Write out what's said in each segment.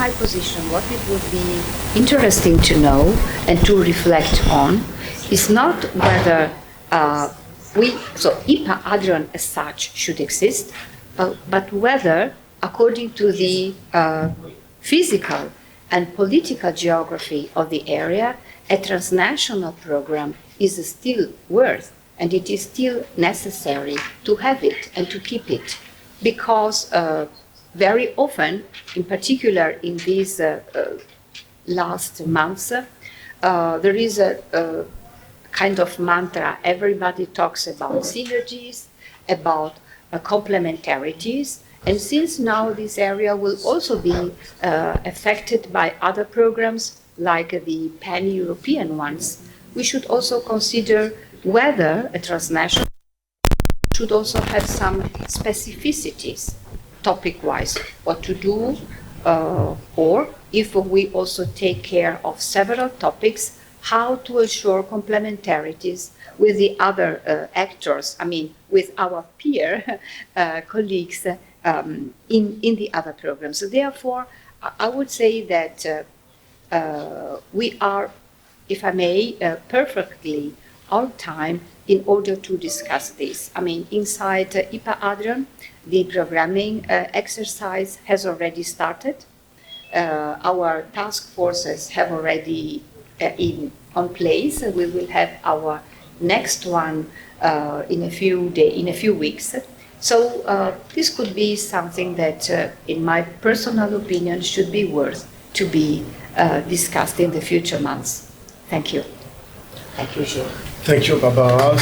my position, what it would be interesting to know and to reflect on is not whether IPA Adrian as such should exist, but whether, according to the physical and political geography of the area, a transnational program is still worth, and it is still necessary to have it and to keep it, because very often, in particular in these last months, there is a kind of mantra. Everybody talks about synergies, about complementarities, and since now this area will also be affected by other programs like the pan-European ones, we should also consider whether a transnational should also have some specificities, topic-wise, what to do, or if we also take care of several topics, how to ensure complementarities with the other actors, I mean, with our peer colleagues in the other programs. So therefore, I would say that we are, if I may, perfectly on time in order to discuss this. I mean, inside IPA Adrian, the programming exercise has already started. Our task forces have already on place. We will have our next one in a few weeks. So this could be something that, in my personal opinion, should be worth to be discussed in the future months. Thank you. Thank you, Gilles. Thank you, Barbara.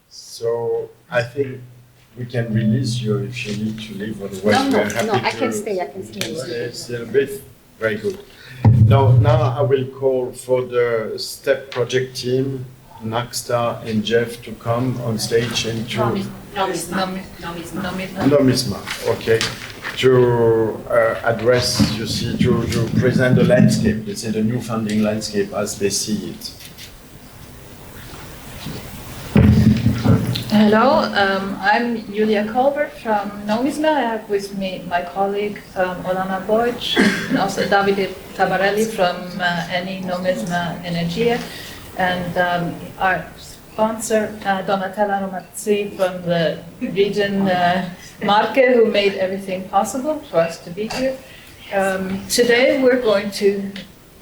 So I think we can release you if you need to leave. Otherwise, no, I can stay. It's a bit very good. Now I will call for the STEP project team, Nakstar and Jeff, to come on stage and to Nomisma. Okay. To address, you see, to present the landscape, let's say the new funding landscape as they see it. Hello, I'm Julia Colbert from Nomisma. I have with me my colleague Olana Bojc and also Davide Tabarelli from ENI Nomisma Energia, and our sponsor Donatella Romazzi from the region Marche, who made everything possible for us to be here. Today we're going to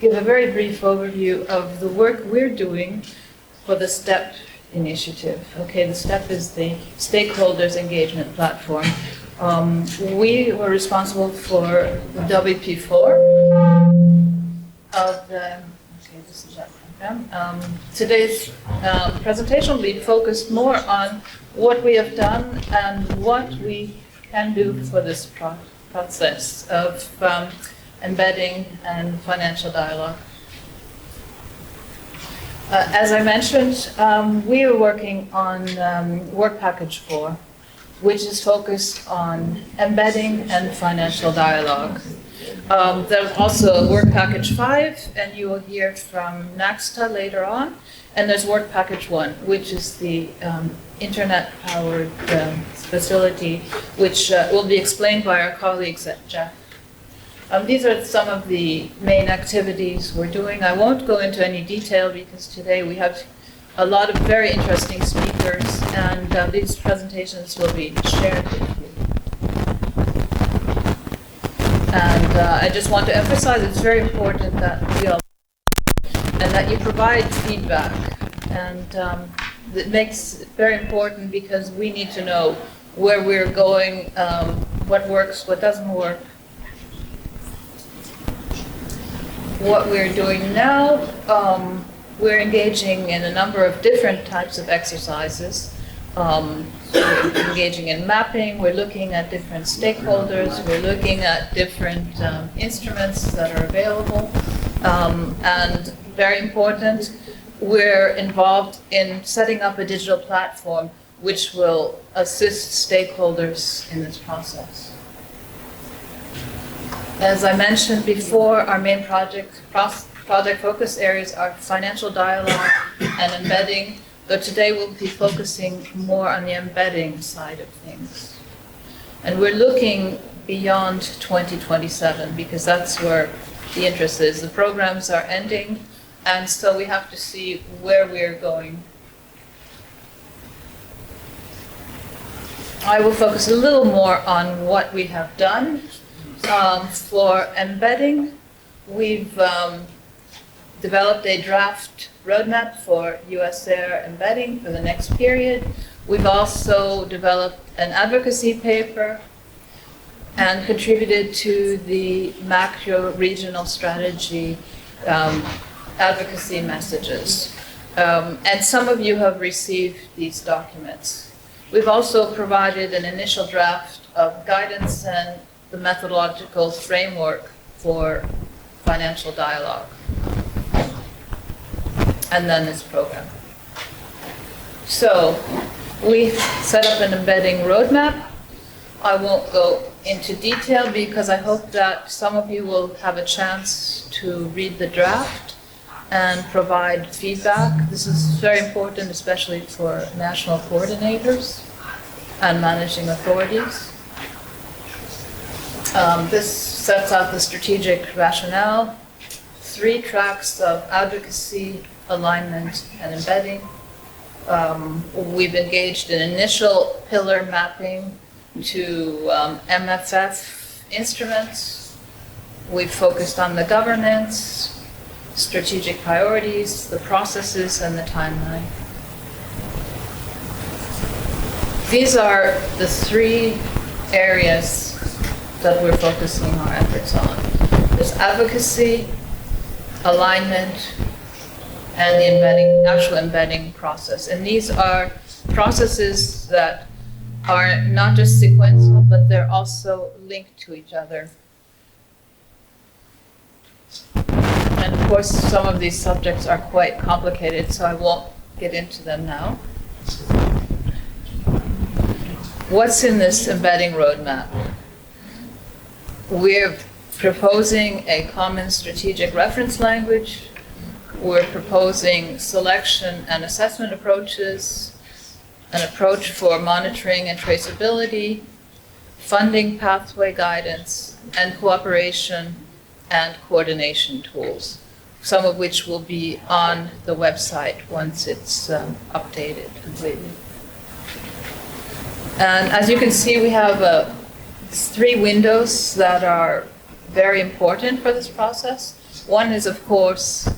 give a very brief overview of the work we're doing for the STEP initiative. Okay, the STEP is the Stakeholders Engagement Platform. We were responsible for the WP4 of the, okay, this is that program. Today's presentation will be focused more on what we have done and what we can do for this process of embedding and financial dialogue. As I mentioned, we are working on Work Package 4, which is focused on embedding and financial dialogue. There's also Work Package 5, and you will hear from Nakstar later on. And there's Work Package 1, which is the internet-powered facility, which will be explained by our colleagues at Jeff. These are some of the main activities we're doing. I won't go into any detail because today we have a lot of very interesting speakers, and these presentations will be shared with you. And I just want to emphasize it's very important that we all and that you provide feedback. And it makes it very important because we need to know where we're going, what works, what doesn't work. What we're doing now, we're engaging in a number of different types of exercises. We're engaging in mapping, we're looking at different stakeholders, we're looking at different instruments that are available, and very important, we're involved in setting up a digital platform which will assist stakeholders in this process. As I mentioned before, our main project focus areas are financial dialogue and embedding, though today we'll be focusing more on the embedding side of things. And we're looking beyond 2027 because that's where the interest is. The programs are ending, and so we have to see where we're going. I will focus a little more on what we have done. For embedding, we've developed a draft roadmap for EUSAIR embedding for the next period. We've also developed an advocacy paper and contributed to the macro regional strategy advocacy messages. And some of you have received these documents. We've also provided an initial draft of guidance and the methodological framework for financial dialogue. And then this program. So we set up an embedding roadmap. I won't go into detail because I hope that some of you will have a chance to read the draft and provide feedback. This is very important, especially for national coordinators and managing authorities. This sets out the strategic rationale, 3 tracks of advocacy, alignment, and embedding. We've engaged in initial pillar mapping to MFF instruments. We've focused on the governance, strategic priorities, the processes, and the timeline. These are the 3 areas that we're focusing our efforts on. There's advocacy, alignment, and the embedding, actual embedding process. And these are processes that are not just sequential, but they're also linked to each other. And of course, some of these subjects are quite complicated, so I won't get into them now. What's in this embedding roadmap? We're proposing a common strategic reference language. We're proposing selection and assessment approaches, an approach for monitoring and traceability, funding pathway guidance, and cooperation and coordination tools, some of which will be on the website once it's updated completely. And as you can see, we have 3 windows that are very important for this process. One is, of course,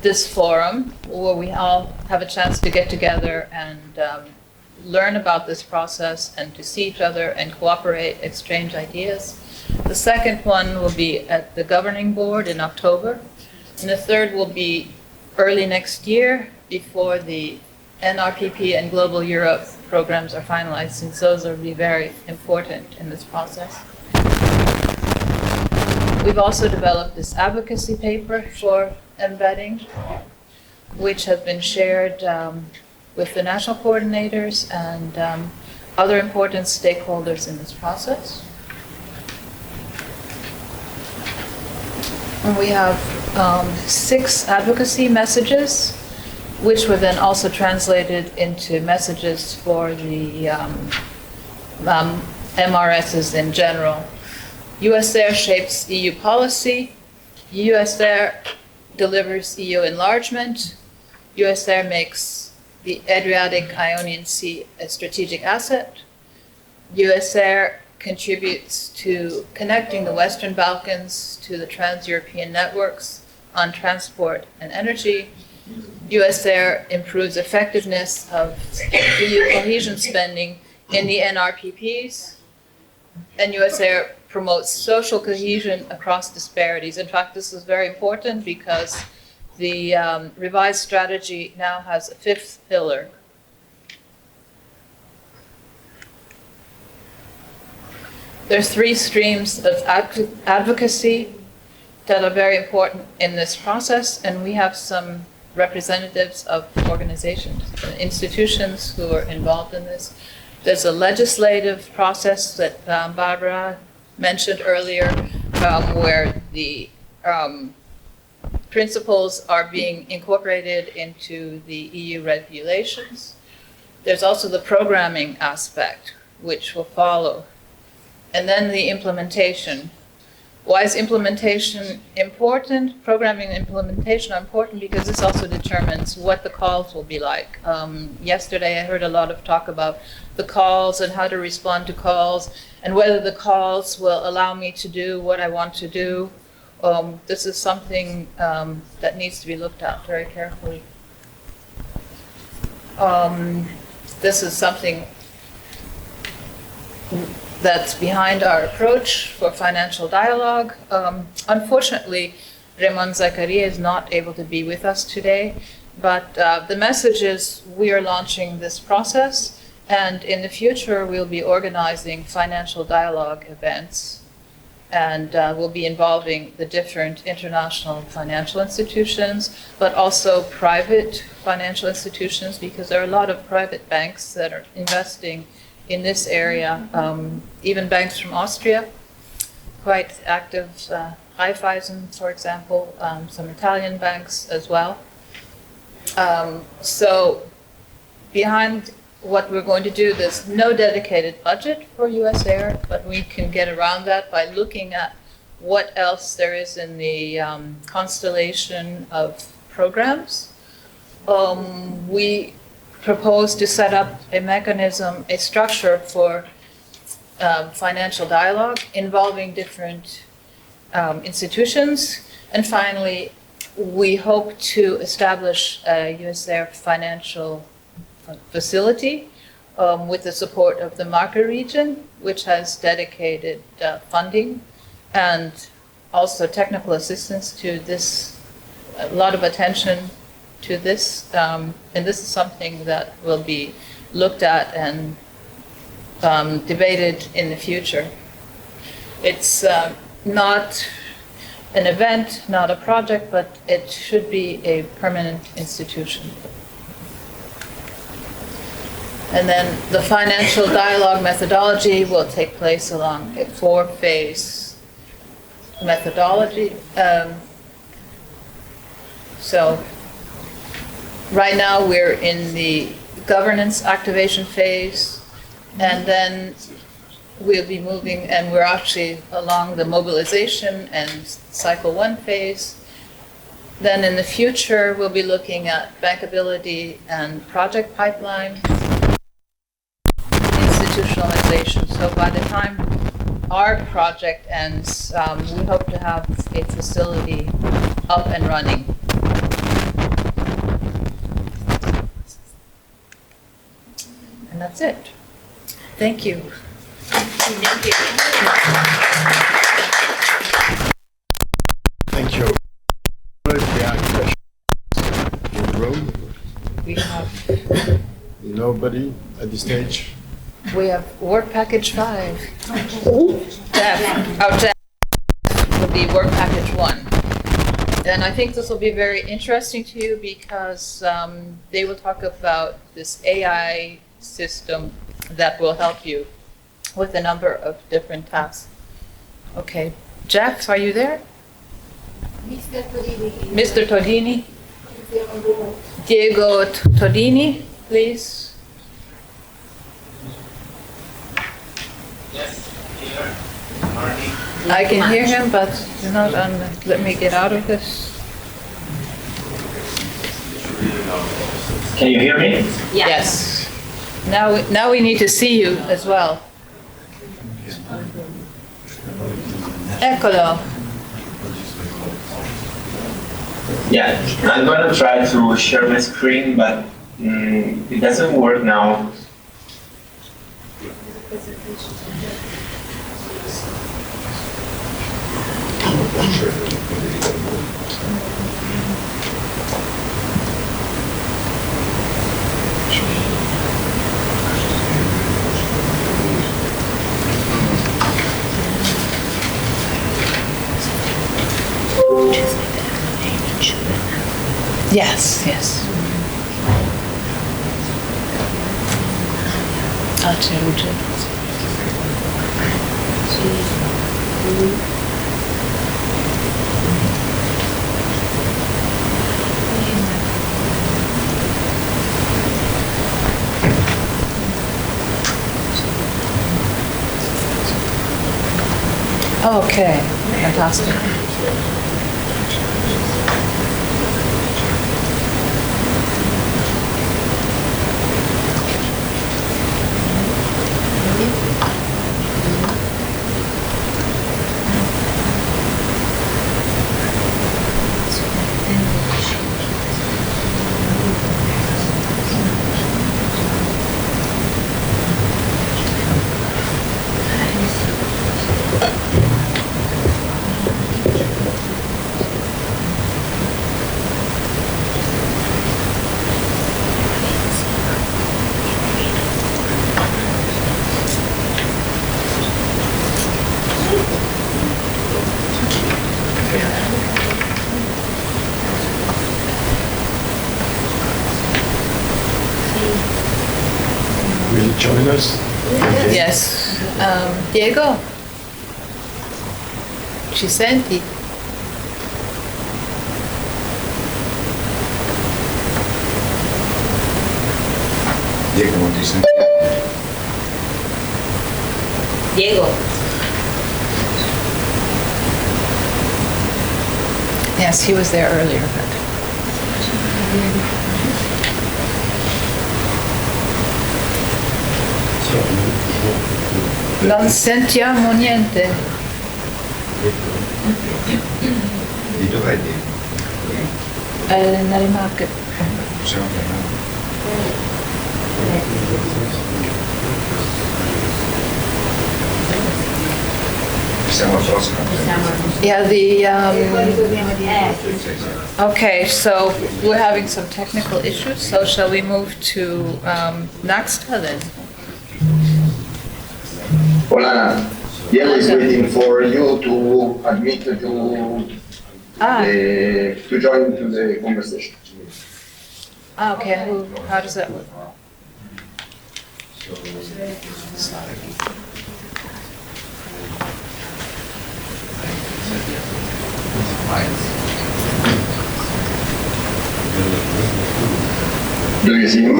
this forum, where we all have a chance to get together and learn about this process and to see each other and cooperate, exchange ideas. The second one will be at the governing board in October. And the third will be early next year, before the NRPP and Global Europe programs are finalized, since those will be very important in this process. We've also developed this advocacy paper for embedding, which has been shared with the national coordinators and other important stakeholders in this process. And we have 6 advocacy messages, which were then also translated into messages for the MRSs in general. EUSAIR shapes EU policy. EUSAIR delivers EU enlargement. EUSAIR makes the Adriatic-Ionian Sea a strategic asset. EUSAIR contributes to connecting the Western Balkans to the trans-European networks on transport and energy. EUSAIR improves effectiveness of EU cohesion spending in the NRPPs, and EUSAIR promotes social cohesion across disparities. In fact, this is very important because the revised strategy now has a 5th pillar. There's 3 streams of advocacy that are very important in this process, and we have some representatives of organizations, institutions who are involved in this. There's a legislative process that Barbara mentioned earlier, where the principles are being incorporated into the EU regulations. There's also the programming aspect, which will follow. And then the implementation. Why is implementation important? Programming and implementation are important because this also determines what the calls will be like. Yesterday I heard a lot of talk about the calls and how to respond to calls and whether the calls will allow me to do what I want to do. This is something that needs to be looked at very carefully. This is something that's behind our approach for financial dialogue. Unfortunately, Raymond Zakaria is not able to be with us today, but the message is we are launching this process, and in the future we'll be organizing financial dialogue events, and we'll be involving the different international financial institutions, but also private financial institutions, because there are a lot of private banks that are investing in this area, even banks from Austria, quite active, Raiffeisen, for example, some Italian banks as well. So behind what we're going to do, there's no dedicated budget for EUSAIR, but we can get around that by looking at what else there is in the constellation of programs. We propose to set up a mechanism, a structure for financial dialogue involving different institutions. And finally, we hope to establish a EUSAIR financial facility with the support of the market region, which has dedicated funding and also technical assistance to this, a lot of attention to this, and this is something that will be looked at and debated in the future. It's not an event, not a project, but it should be a permanent institution. And then the financial dialogue methodology will take place along a 4-phase methodology. So right now we're in the governance activation phase, and then we'll be moving, and we're actually along the mobilization and cycle 1 phase. Then in the future, we'll be looking at bankability and project pipeline, institutionalization. So by the time our project ends, we hope to have a facility up and running. And that's it. Thank you. Thank you. Thank you. We have questions in the room. We have Nobody at this stage. We have work package 5. Our draft will be work package 1. And I think this will be very interesting to you because they will talk about this AI system that will help you with a number of different tasks. Okay, Jeff, are you there? Mr. Todini. Mr. Todini? Diego Todini, please. Yes, here. Morning. I can hear him, but he's not on. Let me get out of this. Can you hear me? Yes. Now we need to see you as well. Eccolo. Yeah, I'm gonna try to share my screen, but it doesn't work now. Yes, yes. Okay, fantastic. Will you join us? Yes. Diego? Ci senti? Diego, non ti senti? Diego. Yes, he was there earlier, but. Non sentiamo niente. Di dov'è Diego? Nelle Marche. Possiamo parlare? Siamo al prossimo. Yeah, okay, so we're having some technical issues, so shall we move to Naxta then? Hola, Diego is waiting for you to admit to join to the conversation. Okay, how does that work? Do you see him?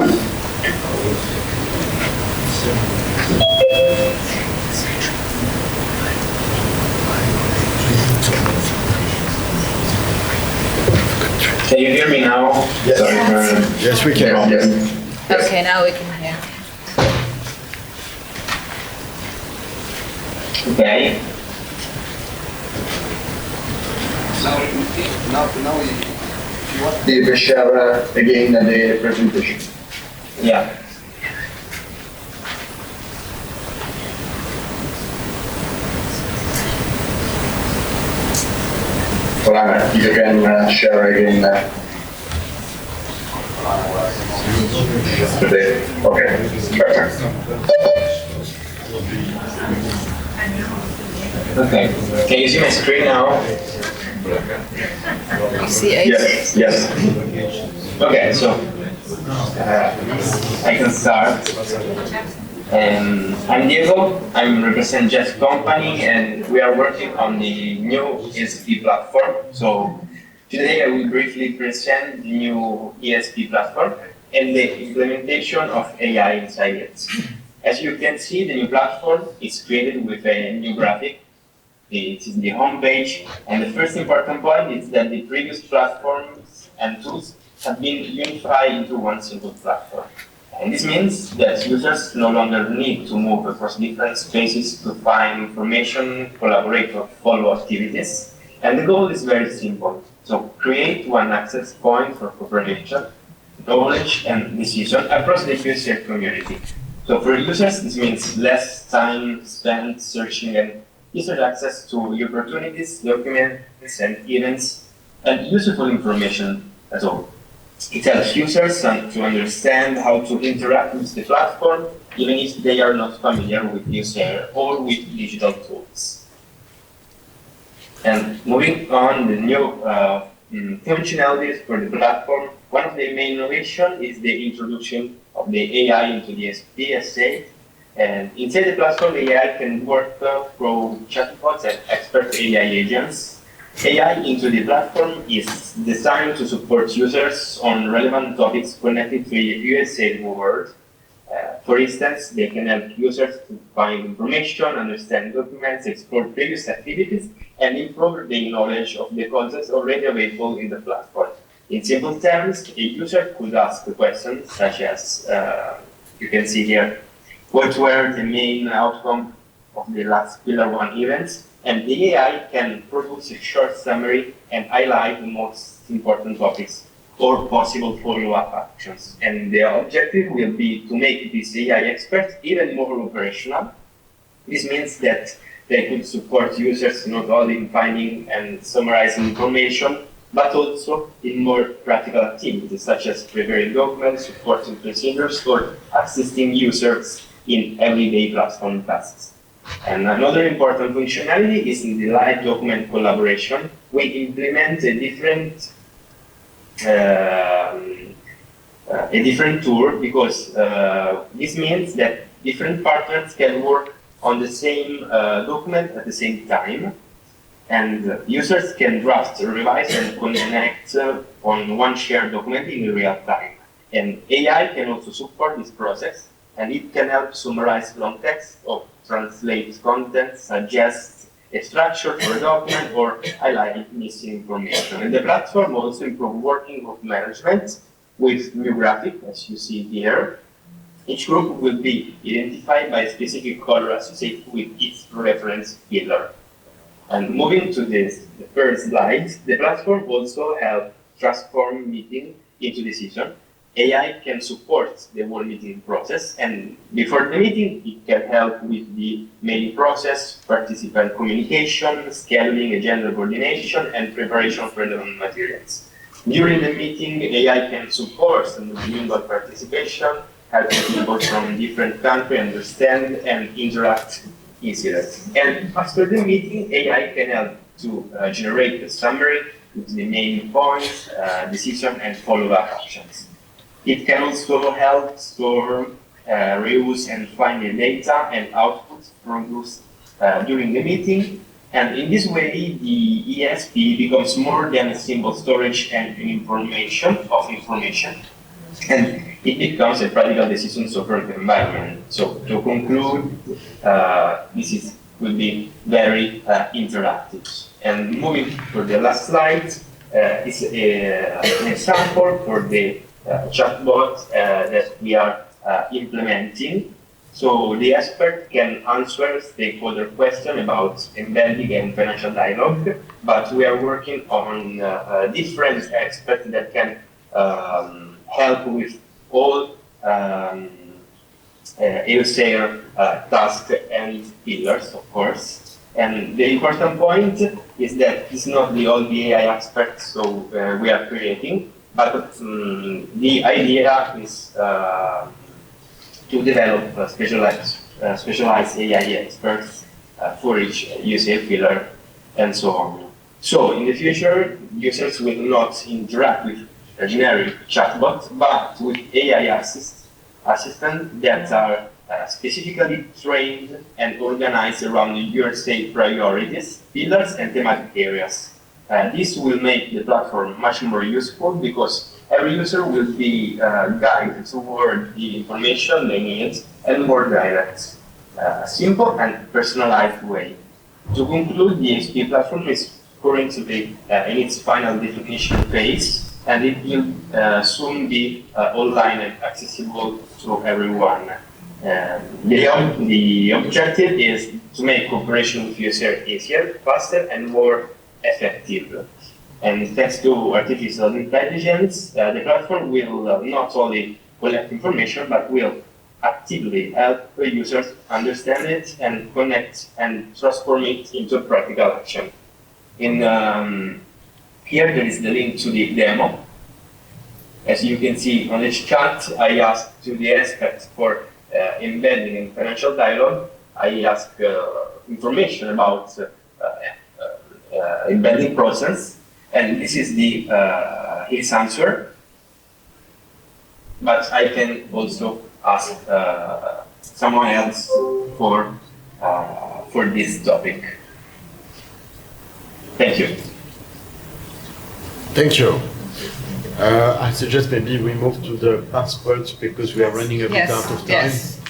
Can you hear me now? Yes. Sorry for- Yes, we can. Yes. Okay, now we can hear. Okay. You can share again the presentation. Yeah. Hola, you can share again today. Okay, perfect. Okay. Can you see my screen now? You see eight? Yes, yes. Okay, so I can start. I'm Diego. I'm represent Just Company, and we are working on the new ESP platform. So today I will briefly present the new ESP platform and the implementation of AI inside it. As you can see, the new platform is created with a new graphic. It is the home page, and the first important point is that the previous platforms and tools have been unified into one single platform. And this means that users no longer need to move across different spaces to find information, collaborate, or follow activities. And the goal is very simple. So create one access point for cooperation, knowledge, and decision across the EUSAIR community. So for users, this means less time spent searching and easier access to opportunities, documents, and events, and useful information as well. It helps users to understand how to interact with the platform, even if they are not familiar with EUSAIR or with digital tools. And moving on, the new functionalities for the platform, one of the main innovations is the introduction of the AI into the ESP. And inside the platform, the AI can work through chatbots and expert AI agents. AI into the platform is designed to support users on relevant topics connected to the EUSAIR world. For instance, they can help users to find information, understand documents, explore previous activities, and improve their knowledge of the concepts already available in the platform. In simple terms, a user could ask questions such as, you can see here, what were the main outcome of the last Pillar 1 events, and the AI can produce a short summary and highlight the most important topics or possible follow-up actions. And the objective will be to make these AI experts even more operational. This means that they could support users not only in finding and summarizing information, but also in more practical activities, such as preparing documents, supporting procedures, or assisting users in everyday platform tasks. And another important functionality is in the live document collaboration. We implement a different tool because this means that different partners can work on the same document at the same time, and users can draft, revise, and connect on one shared document in real time. And AI can also support this process, and it can help summarize long text or translate content, suggest a structure for a document, or highlight missing information. And the platform also improves working group management with new graphic, as you see here. Each group will be identified by a specific color associated with its reference pillar. And moving to the first slide, the platform also helps transform meeting into decision. AI can support the whole meeting process, and before the meeting, it can help with the mailing process, participant communication, scheduling, agenda coordination, and preparation for the materials. During the meeting, AI can support multilingual participation, helping people from different countries understand and interact easier. And after the meeting, AI can help to generate a summary with the main points, decision, and follow-up actions. It can also help store, reuse, and find the data and outputs produced during the meeting. And in this way, the ESP becomes more than a simple storage and information, and it becomes a practical decision support environment. So to conclude, this will be very interactive. And moving to the last slide is an example for the chatbot that we are implementing. So the expert can answer stakeholder questions about embedding and financial dialogue, but we are working on different experts that can help with all EUSAIR tasks and pillars, of course. And the important point is that it's not the only AI experts so we are creating, but the idea is to develop specialized AI experts for each EUSAIR pillar and so on. So in the future, users will not interact with a generic chatbot, but with AI assistants that are specifically trained and organized around the EUSAIR priorities, pillars, and thematic areas. This will make the platform much more useful because every user will be guided toward the information they need in a more direct, simple, and personalized way. To conclude, the ESP platform is currently in its final definition phase, and it will soon be online and accessible to everyone. The objective is to make cooperation with EUSAIR easier, faster, and more effective. And thanks to artificial intelligence, the platform will not only collect information, but will actively help the users understand it and connect and transform it into practical action. Here there is the link to the demo. As you can see on this chart, I asked to the experts for embedding in financial dialogue. I asked information about embedding process, and this is the his answer. But I can also ask someone else for this topic. Thank you. Thank you. I suggest maybe we move to the passports because we are running a bit Yes, out of time. yes.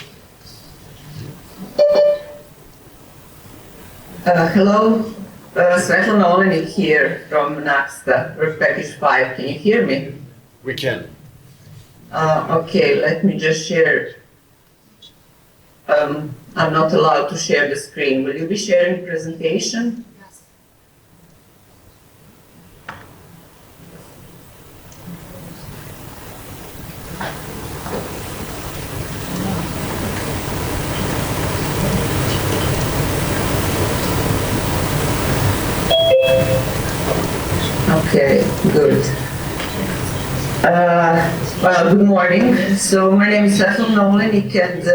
Hello, Svetlana Olenik here from NAXTA, Work Package 5. Can you hear me? We can. Okay, let me just share. I'm not allowed to share the screen. Will you be sharing presentation? Okay, good. Well, good morning. So my name is Svetlana Olenik, and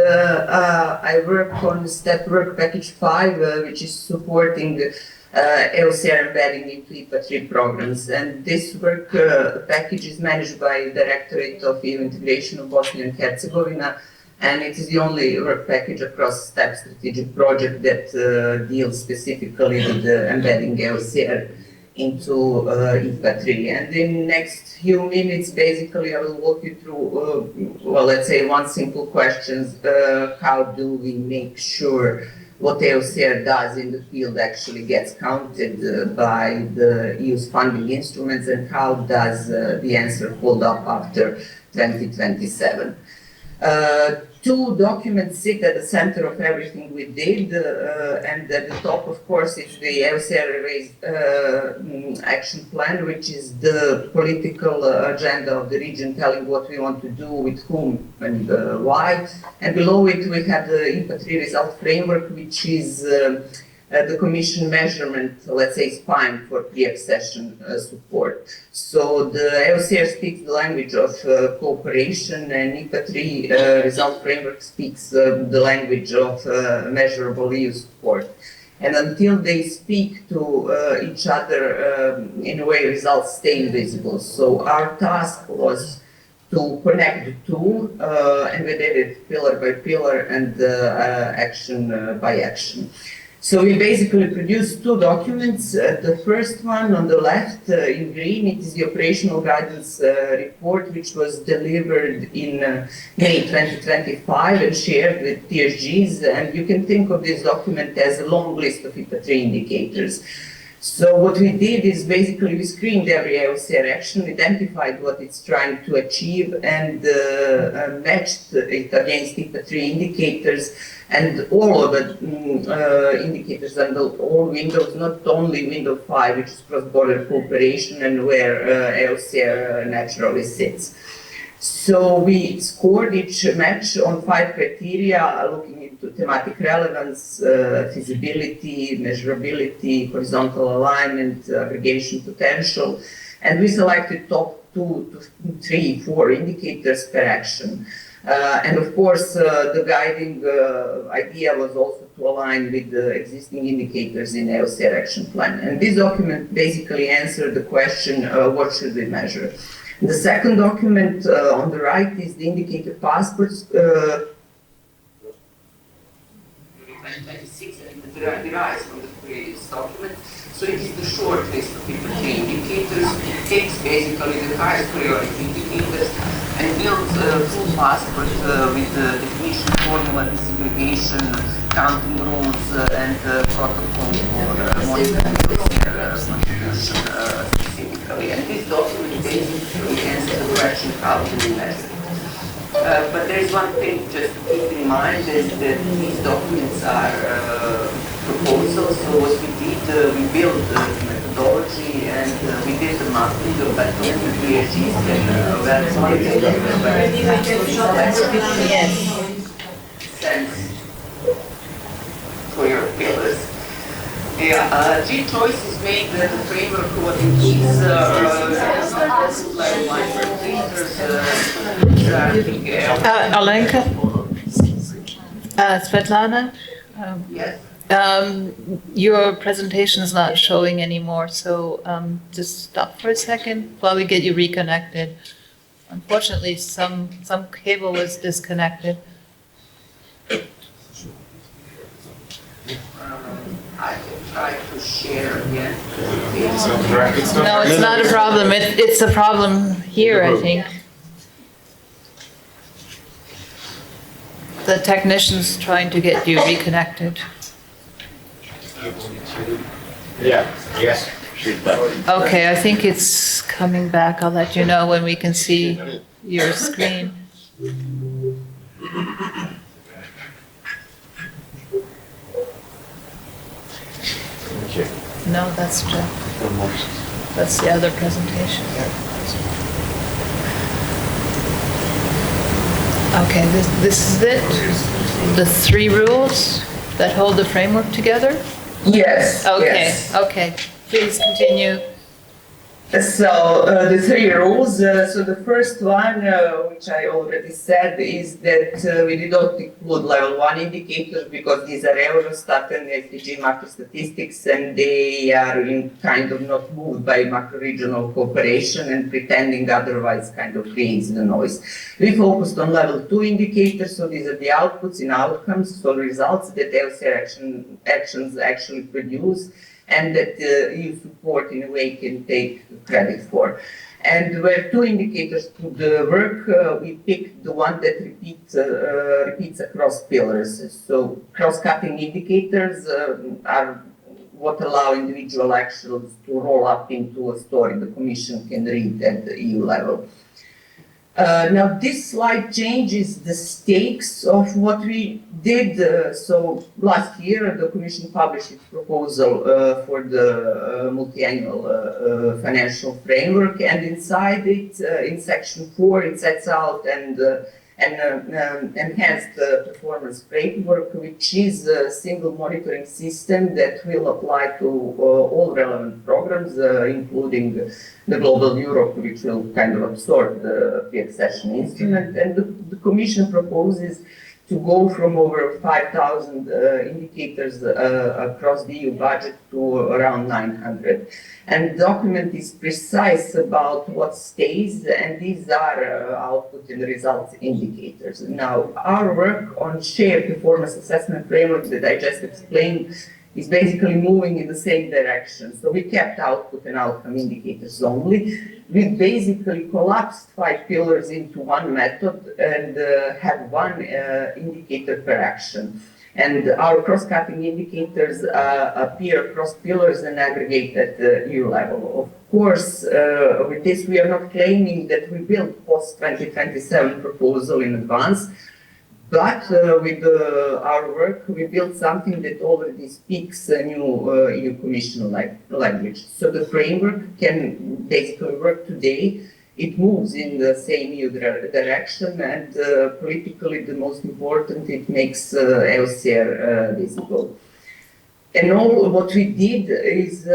I work on STEP Work Package 5, which is supporting EUSAIR embedding into IPA 3 programs. And this work package is managed by the Directorate of EU Integration of Bosnia and Herzegovina, and it is the only work package across STEP strategic project that deals specifically with embedding EUSAIR into IPA 3. And in the next few minutes, basically, I will walk you through, well, let's say one simple question, how do we make sure what EUSAIR does in the field actually gets counted by the EU's funding instruments, and how does the answer hold up after 2027. Two documents sit at the center of everything we did, and at the top, of course, is the EUSAIR action plan, which is the political agenda of the region telling what we want to do, with whom and why. And below it, we have the IPA 3 result framework, which is the Commission measurement, let's say, spine for pre-accession support. So the EUSAIR speaks the language of cooperation, and IPA 3 result framework speaks the language of measurable EU support. And until they speak to each other, in a way, results stay invisible. So our task was to connect the two, and we did it pillar by pillar and action by action. So we basically produced two documents. The first one on the left in green, it is the operational guidance report, which was delivered in May 2025 and shared with TSGs. And you can think of this document as a long list of IPA 3 indicators. So what we did is basically we screened every EUSAIR action, identified what it's trying to achieve, and matched it against IPA 3 indicators, and all of the indicators and all windows, not only window 5, which is cross-border cooperation and where EUSAIR naturally sits. So we scored each match on 5 criteria, looking into thematic relevance, feasibility, measurability, horizontal alignment, aggregation potential, and we selected top 2 to 3, 4 indicators per action. And of course, the guiding idea was also to align with the existing indicators in EUSAIR action plan. And this document basically answered the question, what should we measure? The second document on the right is the indicator passports. 2026, and it derives from the previous document. So it is the short list of IPA 3 indicators. It takes basically the highest priority indicators and builds a full passport with the definition, formula, disaggregation, counting rules, and protocol for monitoring contribution specifically. And this document basically answers the question how to do that. But there is one thing just to keep in mind is that these documents are proposals. So what we did, we built the methodology and we did the mapping of that PhDs and sense for your pillars. Yeah, 3 choices made the framework what it is, like microprinters, Alenka? Svetlana? Yes. Your presentation is not showing anymore, so just stop for a second while we get you reconnected. Unfortunately, some cable was disconnected. I can try to share again. No, it's not a problem. It's a problem here, I think. The technician's trying to get you reconnected. Yeah. Yes. Okay, I think it's coming back. I'll let you know when we can see your screen. Okay. No, that's Jeff. That's the other presentation. Okay, this is it? The 3 rules that hold the framework together? Yes, Okay, yes. okay. Please continue. So the 3 rules. So the first one, which I already said, is that we did not include level 1 indicators because these are Eurostat and SDG macro statistics, and they are kind of not moved by macro-regional cooperation and pretending otherwise kind of creates the noise. We focused on level 2 indicators, so these are the outputs and outcomes, so results that EUSAIR actions actually produce, and that EU support in a way can take credit for. And where 2 indicators could work, we picked the one that repeats across pillars. So cross-cutting indicators are what allow individual actions to roll up into a story the Commission can read at the EU level. Now this slide changes the stakes of what we did. So last year the Commission published its proposal for the multi-annual financial framework, and inside it, in section 4, it sets out an enhanced performance framework, which is a single monitoring system that will apply to all relevant programs, including the Global Europe, which will kind of absorb the pre-accession instrument. And the Commission proposes to go from over 5,000 indicators across the EU budget to around 900. And the document is precise about what stays, and these are output and results indicators. Now, our work on shared performance assessment framework that I just explained is basically moving in the same direction. So we kept output and outcome indicators only. We basically collapsed 5 pillars into one method and had one indicator per action. And our cross-cutting indicators appear across pillars and aggregate at the EU level. Of course, with this we are not claiming that we built post-2027 proposal in advance, but with our work, we built something that already speaks a new EU Commission language. So the framework can basically work today. It moves in the same EU direction, and politically the most important, it makes EUSAIR visible. And all what we did is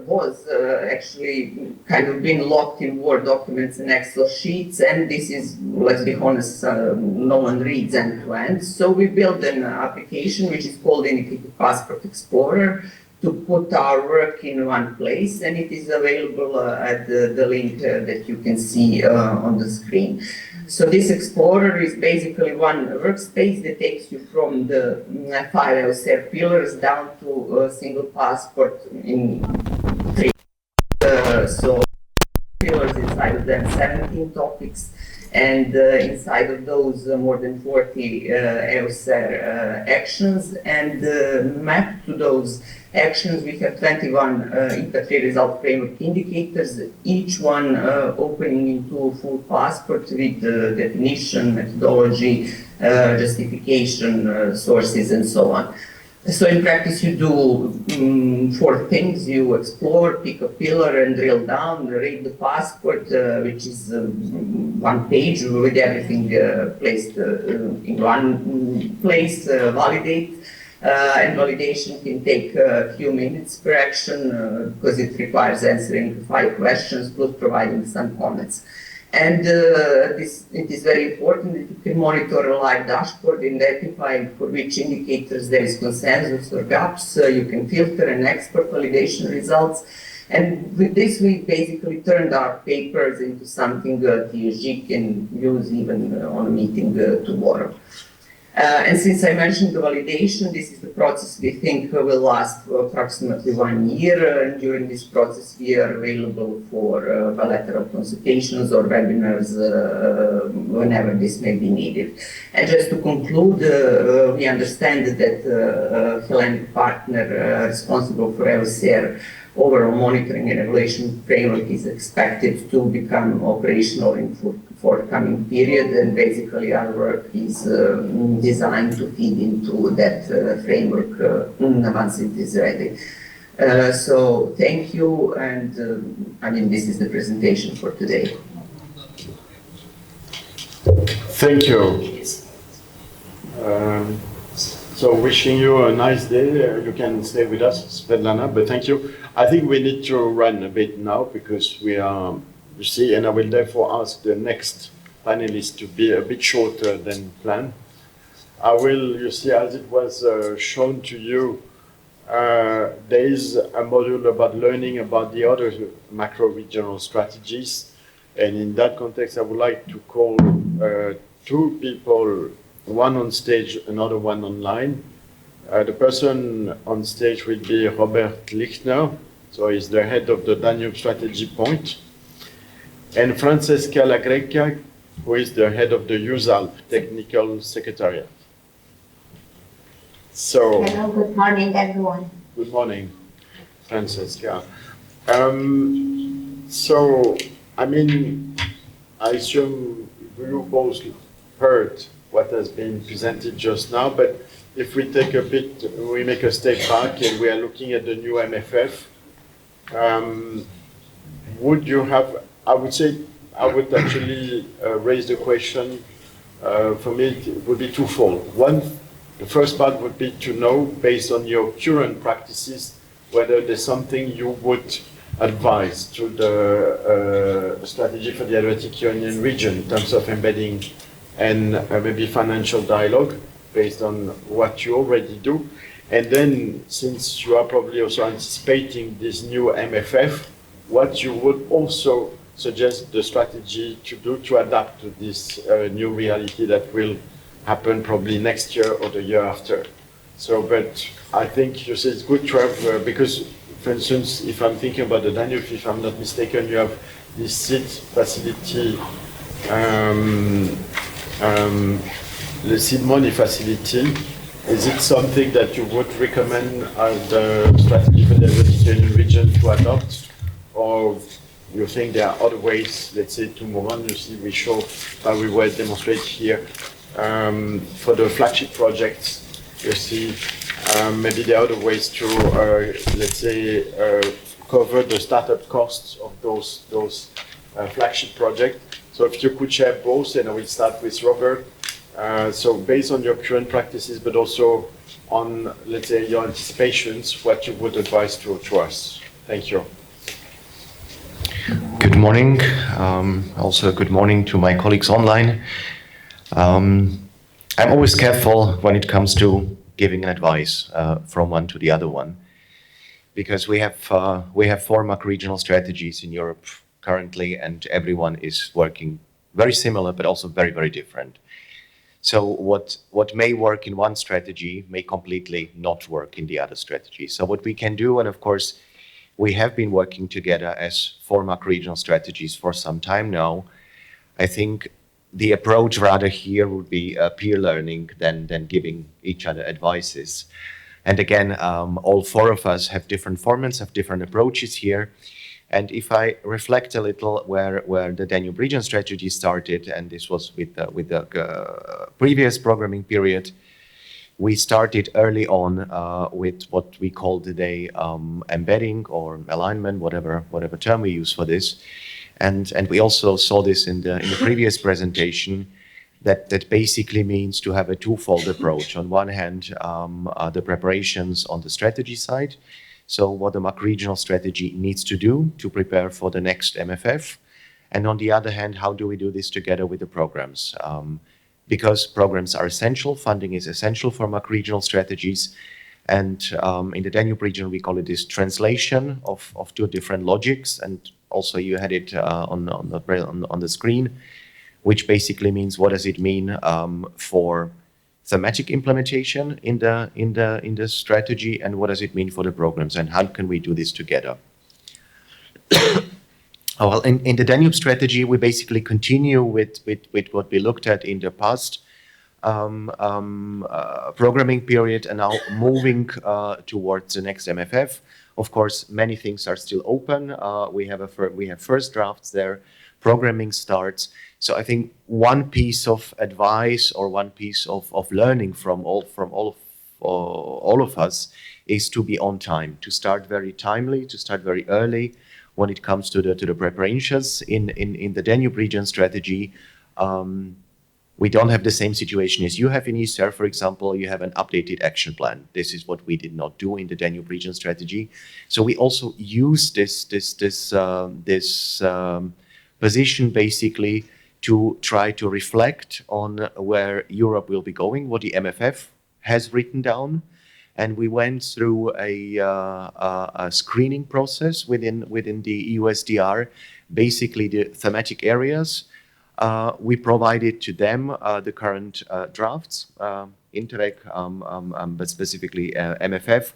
was actually kind of been locked in Word documents and Excel sheets, and this is, let's be honest, no one reads end to end. So we built an application which is called Indicator Passport Explorer to put our work in one place, and it is available at the link that you can see on the screen. So this Explorer is basically one workspace that takes you from the 5 EUSAIR pillars down to a single passport in 3. So pillars, inside of them 17 topics, and inside of those more than 40 EUSAIR actions, and mapped to those actions we have 21 IPA3 result framework indicators, each one opening into a full passport with definition, methodology, justification, sources, and so on. So in practice you do 4 things. You explore, pick a pillar and drill down, read the passport, which is 1 page with everything placed in one place, validate. And validation can take a few minutes per action because it requires answering 5 questions plus providing some comments. And it is very important that you can monitor a live dashboard, identifying for which indicators there is consensus or gaps. You can filter and export validation results. And with this, we basically turned our papers into something TSG can use even on a meeting tomorrow. And since I mentioned the validation, this is the process we think will last for approximately 1 year. And during this process, we are available for bilateral consultations or webinars whenever this may be needed. And just to conclude, we understand that Hellenic partner responsible for EUSAIR overall monitoring and evaluation framework is expected to become operational in forthcoming period, and basically our work is designed to feed into that framework once it is ready. So thank you, and I mean, this is the presentation for today. Thank you. So wishing you a nice day. You can stay with us, Svetlana, but thank you. I think we need to run a bit now because we are, you see, and I will therefore ask the next panelist to be a bit shorter than planned. I will, you see, as it was shown to you, there is a module about learning about the other macro-regional strategies. And in that context, I would like to call two people, one on stage, another one online. The person on stage will be Robert Lichtner, so he's the head of the Danube Strategy Point, and Francesca Lagrecchia, who is the head of the EUSAIR Technical Secretariat. So, Hello, good morning, everyone. good morning, Francesca. So, I mean, I assume you both heard what has been presented just now, but if we take a bit, we make a step back and we are looking at the new MFF, would you have, I would say, I would actually raise the question, for me it would be twofold. One, the first part would be to know, based on your current practices, whether there's something you would advise to the strategy for the Adriatic Ionian region in terms of embedding and maybe financial dialogue based on what you already do. And then, since you are probably also anticipating this new MFF, what you would also suggest the strategy to do to adapt to this new reality that will happen probably next year or the year after. So, but I think you say it's good to have, because, for instance, if I'm thinking about the Danube, if I'm not mistaken, you have this seed facility, the seed money facility. Is it something that you would recommend as the strategy for the Adriatic region to adopt? Or you think there are other ways, let's say, to move on? You see, we show how we will demonstrate here for the flagship projects. You see, maybe there are other ways to, let's say, cover the startup costs of those flagship projects. So if you could share both, and I will start with Robert. So based on your current practices, but also on, let's say, your anticipations, what you would advise to us. Thank you. Good morning. Also good morning to my colleagues online. I'm always careful when it comes to giving an advice from one to the other one, because we have 4 macro-regional strategies in Europe currently, and everyone is working very similar, but also very, very different. So what may work in one strategy may completely not work in the other strategy. So what we can do, and of course, we have been working together as 4 macro-regional strategies for some time now. I think the approach rather here would be peer learning than giving each other advices. And again, all 4 of us have different formats, have different approaches here. And if I reflect a little where the Danube region strategy started, and this was with the previous programming period, we started early on with what we call today embedding or alignment, whatever term we use for this. And we also saw this in the previous presentation, that basically means to have a twofold approach. On one hand, the preparations on the strategy side. So what the macro-regional strategy needs to do to prepare for the next MFF. And on the other hand, how do we do this together with the programs? Because programs are essential, funding is essential for macro-regional strategies. And in the Danube region, we call it this translation of 2 different logics. And also you had it on the screen, which basically means what does it mean for thematic implementation in the strategy, and what does it mean for the programs, and how can we do this together? Well, in the Danube strategy, we basically continue with what we looked at in the past programming period, and now moving towards the next MFF. Of course, many things are still open. We have first drafts there. Programming starts. So I think one piece of advice or one piece of learning from all of us is to be on time, to start very timely, to start very early when it comes to the preparations in the Danube region strategy. We don't have the same situation as you have in EUSAIR, for example. You have an updated action plan. This is what we did not do in the Danube region strategy. So we also use this position basically to try to reflect on where Europe will be going, what the MFF has written down. And we went through a screening process within the EUSDR, basically the thematic areas. We provided to them the current drafts, Interreg, but specifically MFF,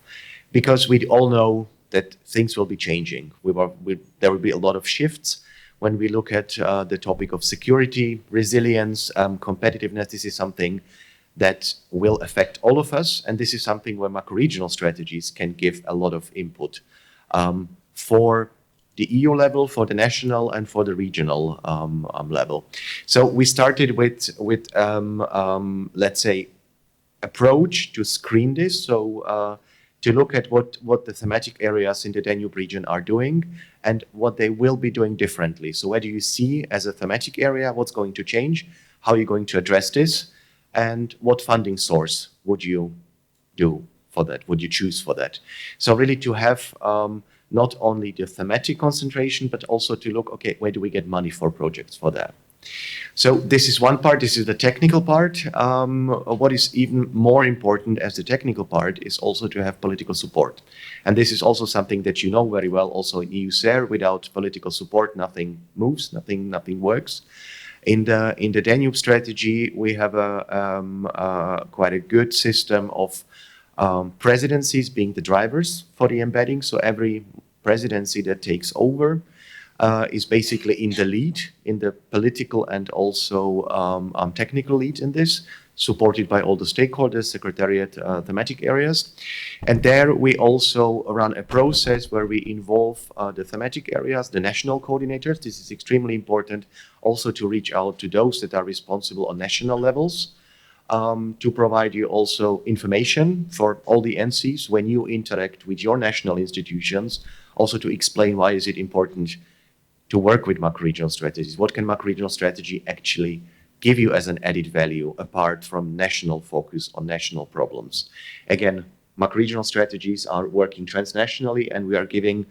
because we all know that things will be changing. There will be a lot of shifts when we look at the topic of security, resilience, competitiveness. This is something that will affect all of us, and this is something where macro-regional strategies can give a lot of input for the EU level, for the national, and for the regional level. So we started with let's say, approach to screen this. So to look at what the thematic areas in the Danube region are doing and what they will be doing differently. So where do you see as a thematic area, what's going to change? How are you going to address this? And what funding source would you do for that? Would you choose for that? So really to have not only the thematic concentration, but also to look, okay, where do we get money for projects for that? So this is one part, this is the technical part. What is even more important as the technical part is also to have political support. And this is also something that you know very well also in EUSAIR. Without political support, nothing moves, nothing works. In the Danube strategy, we have quite a good system of presidencies being the drivers for the embedding. So every presidency that takes over is basically in the lead, in the political and also technical lead in this, supported by all the stakeholders, secretariat, thematic areas. And there we also run a process where we involve the thematic areas, the national coordinators. This is extremely important also to reach out to those that are responsible on national levels, to provide you also information for all the NCs when you interact with your national institutions, also to explain why is it important to work with macro-regional strategies. What can macro-regional strategy actually give you as an added value apart from national focus on national problems? Again, macro-regional strategies are working transnationally, and we are giving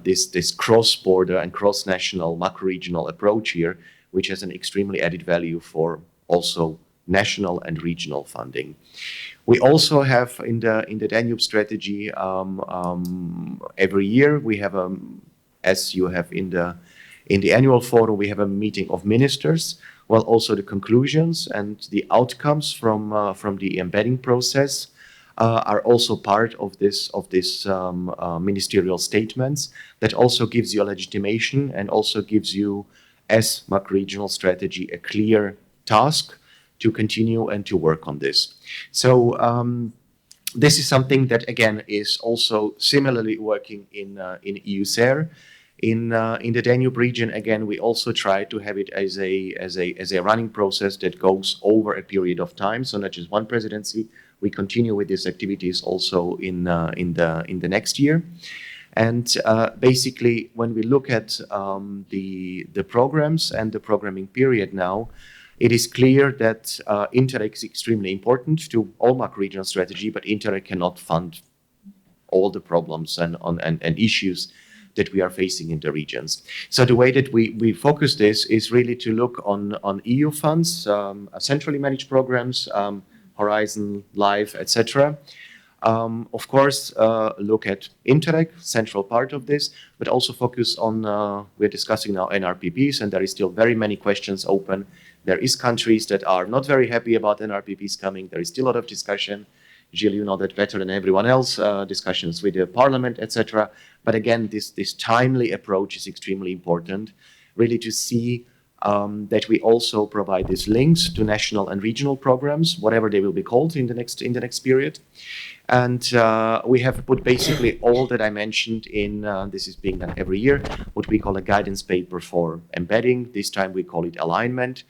this cross-border and cross-national macro-regional approach here, which has an extremely added value for also national and regional funding. We also have in the Danube strategy every year we have as you have in the annual forum, we have a meeting of ministers. Well, also the conclusions and the outcomes from the embedding process are also part of this ministerial statements that also gives you a legitimation and also gives you, as macro-regional strategy, a clear task to continue and to work on this. So this is something that again is also similarly working in EUSAIR. In the Danube region, again, we also try to have it as a running process that goes over a period of time. So not just one presidency. We continue with these activities also in the next year. And basically, when we look at the programs and the programming period now, it is clear that Interreg is extremely important to all macro-regional strategy, but Interreg cannot fund all the problems and issues that we are facing in the regions. So the way that we focus this is really to look on EU funds, centrally managed programs, Horizon, Life, etc. Of course, look at Interreg, central part of this, but also focus on, we're discussing now NRPPs, and there is still very many questions open There is countries that are not very happy about NRPPs coming. There is still a lot of discussion. Gilles, you know that better than everyone else, discussions with the parliament, etc. But again, this timely approach is extremely important, really to see that we also provide these links to national and regional programs, whatever they will be called in the next period. And we have put basically all that I mentioned in, this is being done every year, what we call a guidance paper for embedding. This time we call it alignment,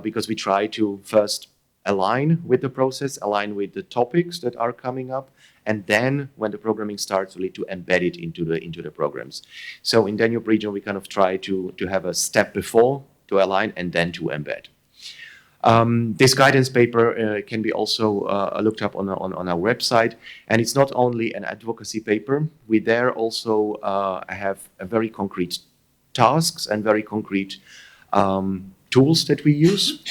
because we try to first align with the process, align with the topics that are coming up, and then when the programming starts, really to embed it into the programs. So in Danube region, we kind of try to have a step before to align and then to embed. This guidance paper can be also looked up on our website, and it's not only an advocacy paper. We there also have a very concrete tasks and very concrete tools that we use,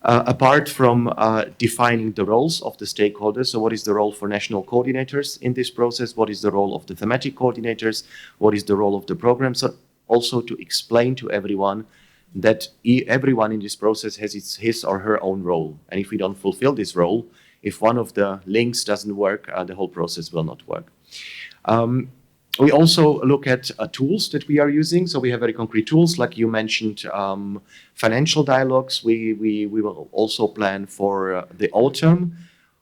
apart from defining the roles of the stakeholders. So what is the role for national coordinators in this process? What is the role of the thematic coordinators? What is the role of the program? So also to explain to everyone that everyone in this process has his or her own role. And if we don't fulfill this role, if one of the links doesn't work, the whole process will not work. We also look at tools that we are using. So we have very concrete tools, like you mentioned, financial dialogues. We will also plan for the autumn,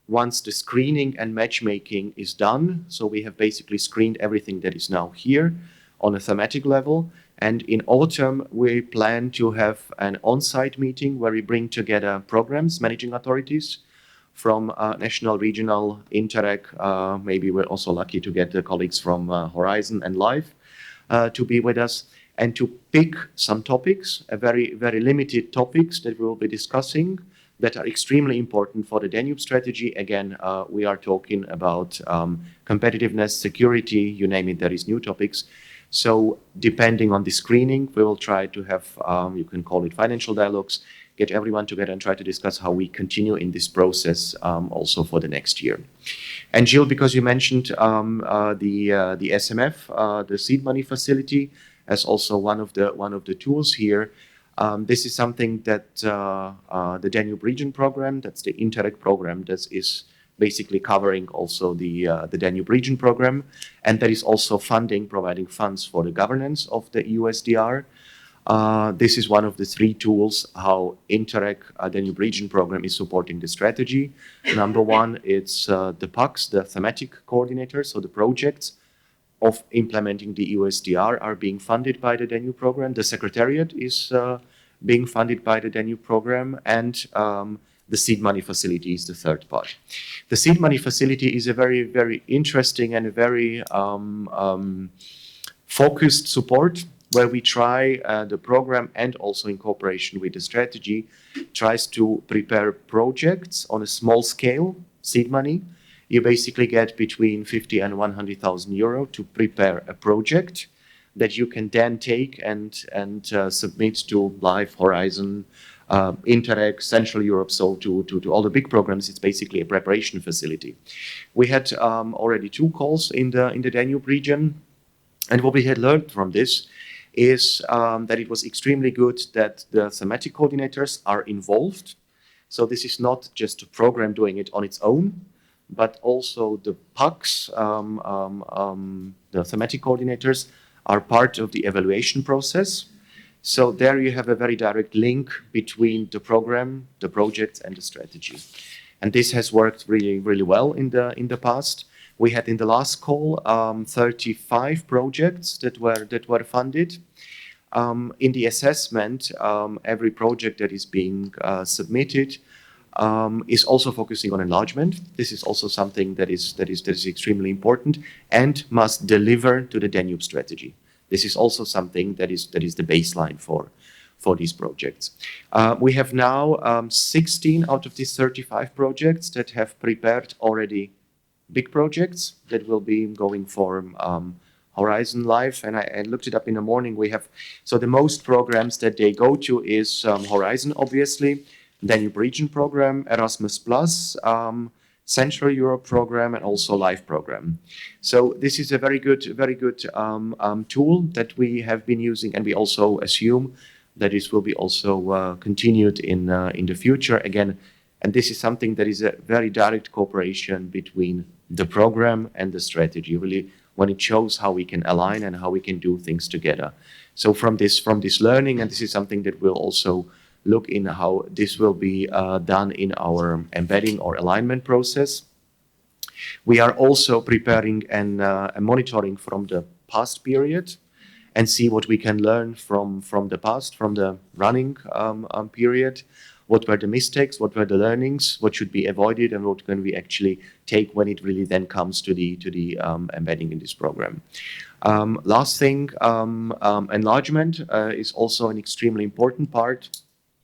once the screening and matchmaking is done. So we have basically screened everything that is now here on a thematic level. And in autumn, we plan to have an on-site meeting where we bring together programs, managing authorities, from national, regional, Interreg. Maybe we're also lucky to get the colleagues from Horizon and Life to be with us, and to pick some topics, very limited topics that we will be discussing that are extremely important for the Danube strategy. Again, we are talking about competitiveness, security, you name it, there is new topics. So depending on the screening, we will try to have, you can call it financial dialogues, get everyone together and try to discuss how we continue in this process also for the next year. And Gilles, because you mentioned the SMF, the seed money facility, as also one of the tools here. This is something that the Danube Region program, that's the Interreg program, that is basically covering also the Danube Region program, and that is also providing funds for the governance of the EUSDR. This is one of the three tools how Interreg Danube Region program is supporting the strategy. Number one, it's the PACs, the thematic coordinators, so the projects of implementing the EUSDR are being funded by the Danube program. The secretariat is being funded by the Danube program, and the seed money facility is the third part. The seed money facility is a very interesting and a very focused support, where we try, the program and also in cooperation with the strategy, tries to prepare projects on a small scale, seed money. You basically get between 50 and 100,000 euro to prepare a project that you can then take and submit to Life, Horizon, Interreg, Central Europe, so to all the big programs. It's basically a preparation facility. We had already 2 calls in the Danube region, and what we had learned from this is that it was extremely good that the thematic coordinators are involved. So this is not just a program doing it on its own, but also the PACs, the thematic coordinators, are part of the evaluation process. So there you have a very direct link between the program, the projects, and the strategy. And this has worked really well in the past. We had in the last call 35 projects that were funded. In the assessment, every project that is being submitted is also focusing on enlargement. This is also something that is extremely important and must deliver to the Danube strategy. This is also something that is the baseline for these projects. We have now 16 out of these 35 projects that have prepared already big projects that will be going for Horizon Life. And I looked it up in the morning. We have, so the most programs that they go to is Horizon, obviously, Danube Region program, Erasmus Plus, Central Europe program, and also Life program. So this is a very good tool that we have been using, and we also assume that this will be also continued in the future again. And this is something that is a very direct cooperation between the program and the strategy, really, when it shows how we can align and how we can do things together. So from this learning, and this is something that we'll also look in how this will be done in our embedding or alignment process. We are also preparing and monitoring from the past period and see what we can learn from the past, from the running period. What were the mistakes, what were the learnings, what should be avoided, and what can we actually take when it really then comes to the embedding in this program. Last thing, enlargement is also an extremely important part,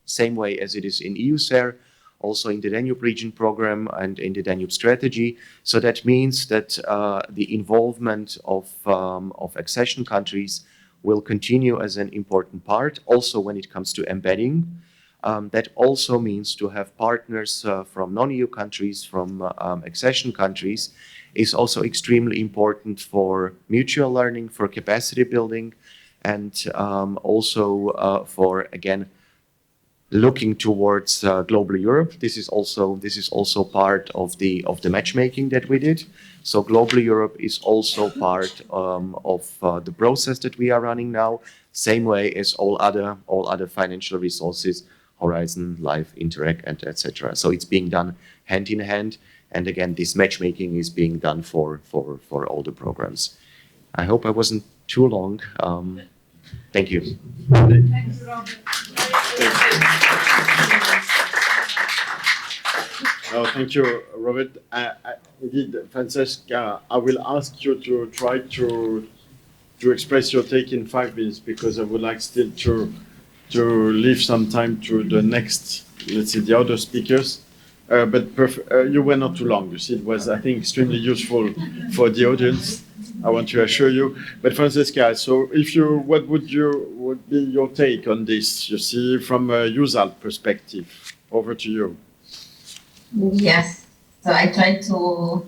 same way as it is in EUSAIR, also in the Danube region program and in the Danube strategy. So that means that the involvement of accession countries will continue as an important part, also when it comes to embedding. That also means to have partners from non-EU countries, from accession countries, is also extremely important for mutual learning, for capacity building, and also for, again, looking towards global Europe. This is also part of the matchmaking that we did. So global Europe is also part of the process that we are running now, same way as all other financial resources, Horizon, Life, Interact, and etc. So it's being done hand in hand, and again, this matchmaking is being done for all the programs. I hope I wasn't too long. Thank you. Thanks, Robert. Oh, thank you, Robert. Indeed, Francesca, I will ask you to try to express your take in 5 minutes, because I would like still to leave some time to the next, let's say, the other speakers. But you were not too long. You see, it was, I think, extremely useful for the audience. I want to assure you. But Francesca, so what would be your take on this? You see, from a EUSAIR perspective. Over to you. Yes. So I try to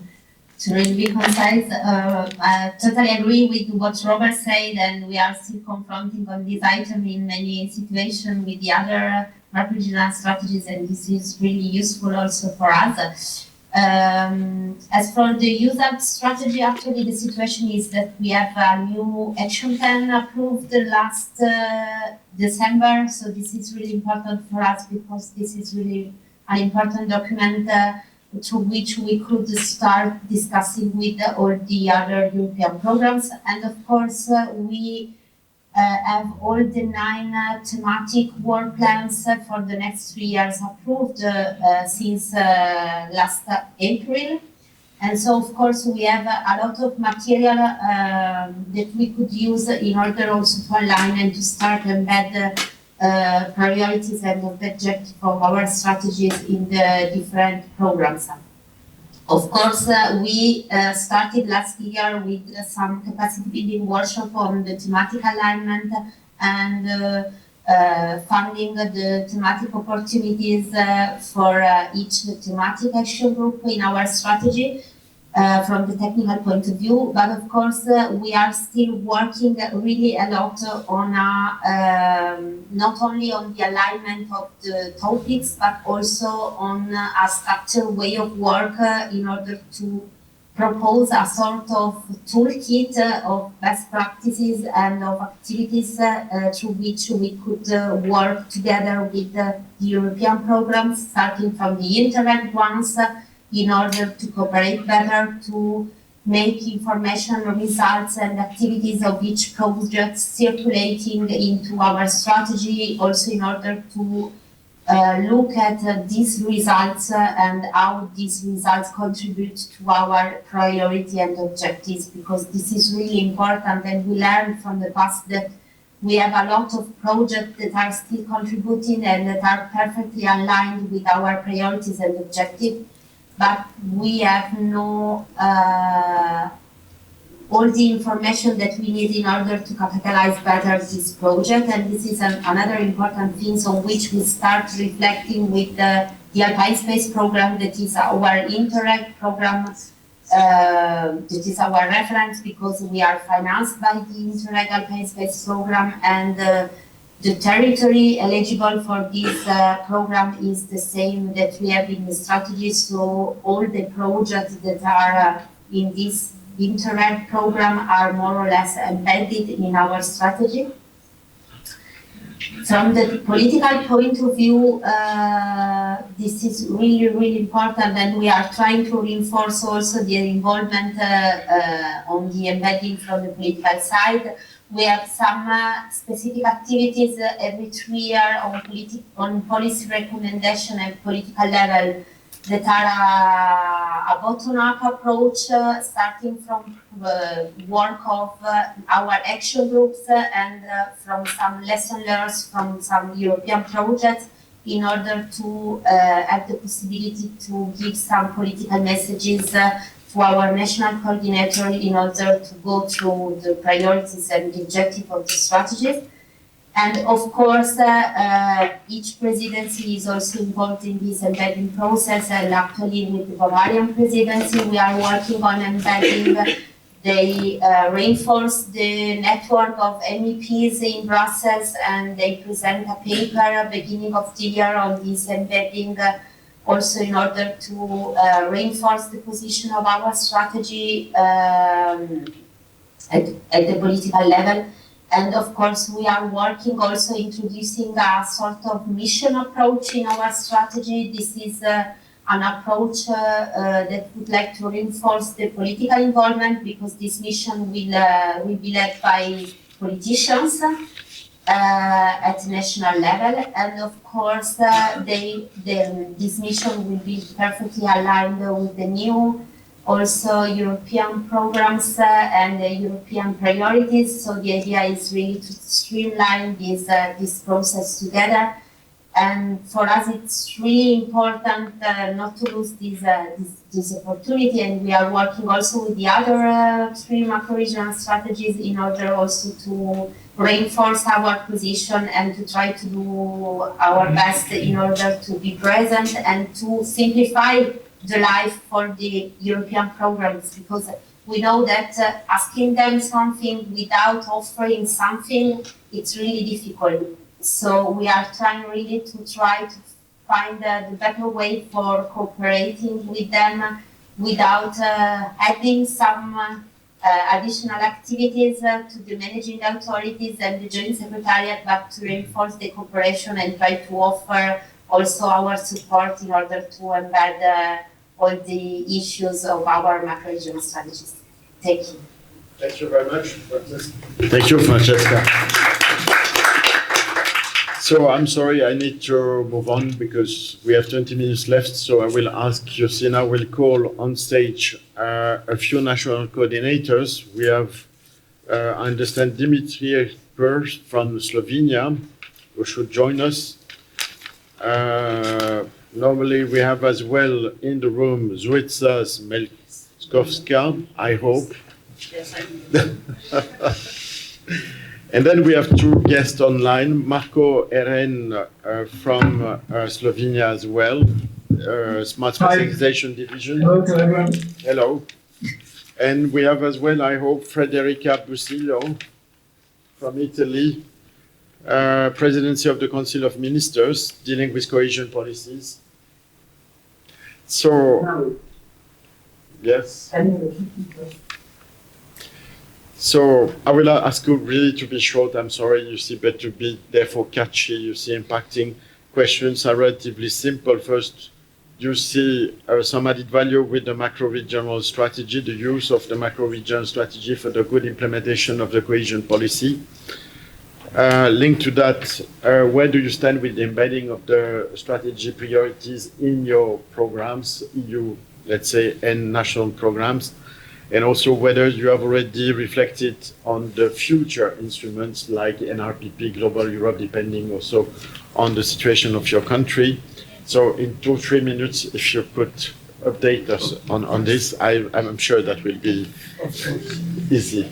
really be concise. I totally agree with what Robert said, and we are still confronting on this item in many situations with the other regional strategies, and this is really useful also for us. As for the EUSAIR strategy, actually the situation is that we have a new action plan approved last December, so this is really important for us because this is really an important document through which we could start discussing with all the other European programs. And of course, we have all the 9 thematic work plans for the next 3 years approved since last April. And so, of course, we have a lot of material that we could use in order also to align and to start embed priorities and objectives of our strategies in the different programs. Of course, we started last year with some capacity building workshop on the thematic alignment and funding the thematic opportunities for each thematic action group in our strategy from the technical point of view. But of course, we are still working really a lot on not only on the alignment of the topics, but also on a structured way of work in order to propose a sort of toolkit of best practices and of activities through which we could work together with the European programs, starting from the Interact ones, in order to cooperate better, to make information, results, and activities of each project circulating into our strategy, also in order to look at these results and how these results contribute to our priority and objectives, because this is really important. And we learned from the past that we have a lot of projects that are still contributing and that are perfectly aligned with our priorities and objectives, but we have no all the information that we need in order to capitalize better this project. And this is another important thing on which we start reflecting with the Alpine Space program, that is our Interact program, that is our reference because we are financed by the Interact Alpine Space program. And The territory eligible for this program is the same that we have in the strategy, so all the projects that are in this Interreg program are more or less embedded in our strategy. From the political point of view, this is really, really important, and we are trying to reinforce also the involvement on the embedding from the political side. We have some specific activities every 3 years on policy recommendation at political level that are a bottom-up approach, starting from work of our action groups and from some lesson learned from some European projects, in order to have the possibility to give some political messages to our national coordinator in order to go through the priorities and the objective of the strategies. And of course, each presidency is also involved in this embedding process, and actually with the Bavarian presidency, we are working on embedding. They reinforce the network of MEPs in Brussels, and they present a paper at the beginning of the year on this embedding, also in order to reinforce the position of our strategy at the political level. And of course, we are working also introducing a sort of mission approach in our strategy. This is an approach that would like to reinforce the political involvement, because this mission will be led by politicians at national level. And of course, this mission will be perfectly aligned with the new also European programs and European priorities. So the idea is really to streamline this process together. And for us, it's really important not to lose this opportunity. And we are working also with the other 3 macro-regional strategies in order also to reinforce our position and to try to do our best in order to be present and to simplify the life for the European programs, because we know that asking them something without offering something, it's really difficult. So we are trying really to find the better way for cooperating with them without adding some additional activities to the managing authorities and the joint secretariat, but to reinforce the cooperation and try to offer also our support in order to embed all the issues of our macro-regional strategies. Thank you. Thank you very much, Francesca. Thank you, Francesca. So I'm sorry, I need to move on because we have 20 minutes left. So I will ask Justina will call on stage a few national coordinators. We have, I understand, Dimitri Pers from Slovenia, who should join us. Normally we have as well in the room Zuitsa Smelkovska, I hope. Yes, I And then we have 2 guests online, Marko Eren from Slovenia as well, Smart Specialization Division. Hello to everyone. Hello. And we have as well, I hope, Frederica Busillo from Italy, Presidency of the Council of Ministers, dealing with cohesion policies. So, yes. So I will ask you really to be short. I'm sorry, you see, but to be therefore catchy. You see, impacting questions are relatively simple. First, you see some added value with the macro-regional strategy, the use of the macro-regional strategy for the good implementation of the cohesion policy. Linked to that, where do you stand with the embedding of the strategy priorities in your programs, EU, let's say, and national programs? And also whether you have already reflected on the future instruments like NRPP, Global Europe, depending also on the situation of your country. So in 2-3 minutes, if you could update us on this, I'm sure that will be easy.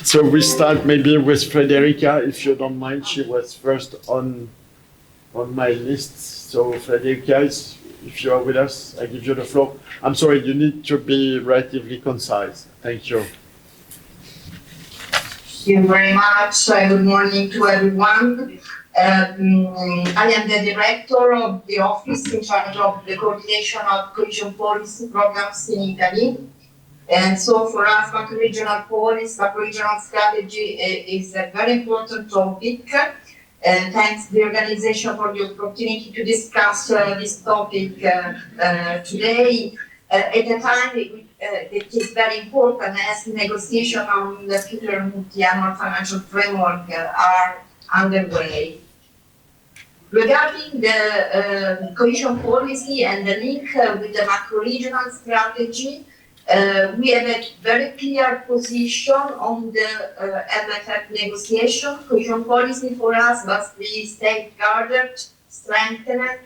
So we start maybe with Frederica, if you don't mind. She was first on my list. So Frederica, if you are with us, I give you the floor. I'm sorry, you need to be relatively concise. Thank you. Thank you very much. Good morning to everyone. I am the director of the office in charge of the coordination of cohesion policy programs in Italy. And so for us, macro-regional policy, macro-regional strategy is a very important topic. And thanks to the organization for the opportunity to discuss this topic today. At a time it is very important as negotiations on the future multi-annual financial framework are underway. Regarding the cohesion policy and the link with the macro-regional strategy, we have a very clear position on the MFF negotiation. Cohesion policy for us must be safeguarded, strengthened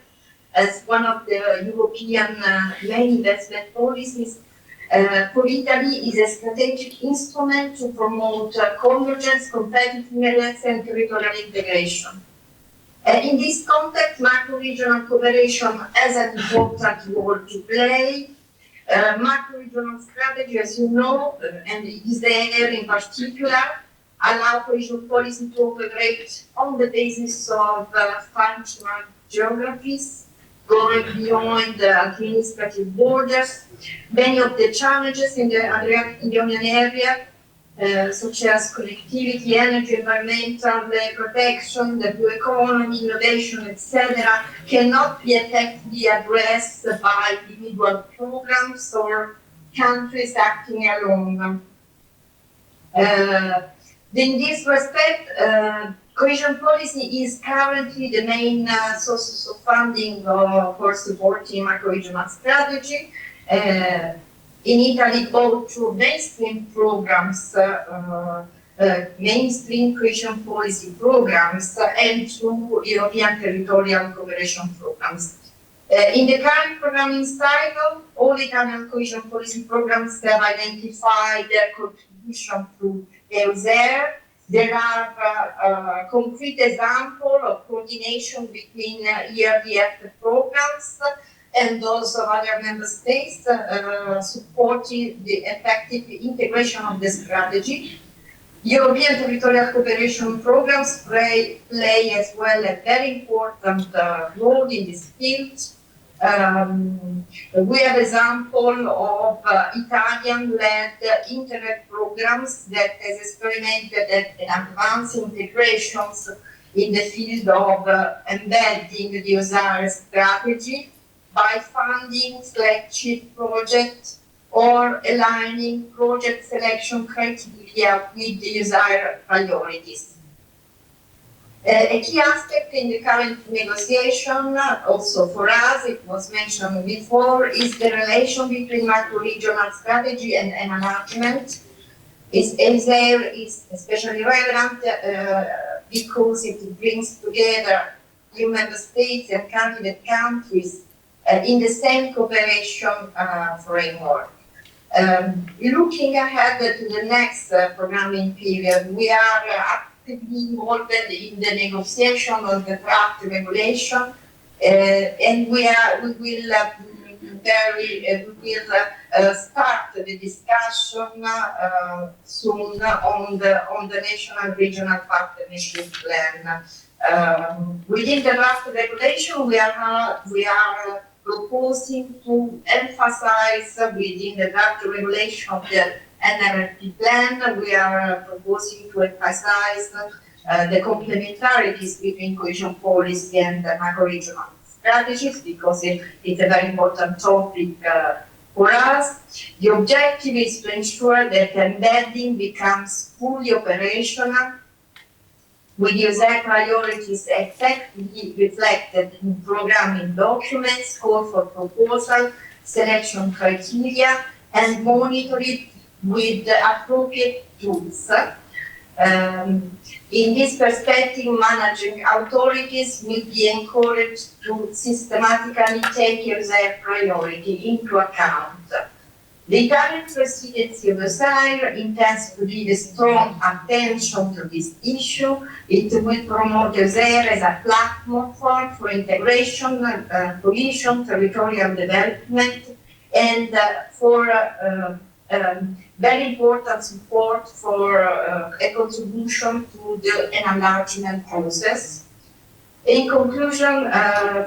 as one of the European main investment policies. For Italy is a strategic instrument to promote convergence, competitiveness and territorial integration. In this context, macro-regional cooperation has an important role to play. Macro-regional strategy, as you know, and EUSAIR in particular, allow cohesion policy to operate on the basis of functional geographies, going beyond the administrative borders. Many of the challenges in the Adriatic area, such as connectivity, energy, environmental protection, the blue economy, innovation, etc., cannot be effectively addressed by individual programs or countries acting alone. In this respect, cohesion policy is currently the main source of funding for supporting macro-regional strategy. In Italy, both through mainstream programs, mainstream cohesion policy programs, and through European territorial cooperation programs. In the current programming cycle, all Italian cohesion policy programs have identified their contribution to EUSAIR. There are concrete examples of coordination between ERDF programs and those of other member states supporting the effective integration of the strategy. European territorial cooperation programs play as well a very important role in this field. We have example of Italian-led internet programs that has experimented and advanced integrations in the field of embedding the EUSAIR strategy by funding flagship projects or aligning project selection criteria with the EUSAIR priorities. A key aspect in the current negotiation, also for us, it was mentioned before, is the relation between macro-regional strategy and enlargement. EUSAIR is especially relevant because it brings together new member states and candidate countries in the same cooperation framework. Looking ahead to the next programming period, we are actively involved in the negotiation of the draft regulation, and we will start the discussion soon on the national regional partnership plan. Within the draft regulation, we are proposing to emphasize within the draft regulation of the NRP plan, we are proposing to emphasize the complementarities between cohesion policy and macro-regional strategies because it's a very important topic for us. The objective is to ensure that embedding becomes fully operational with EUSAIR priorities effectively reflected in programming documents, call for proposal, selection criteria, and monitored with the appropriate tools. In this perspective, managing authorities will be encouraged to systematically take EUSAIR priority into account. The Italian presidency of EUSAIR intends to give a strong attention to this issue. It will promote EUSAIR as a platform for integration, cohesion, territorial development, and for very important support for a contribution to the enlargement process. In conclusion,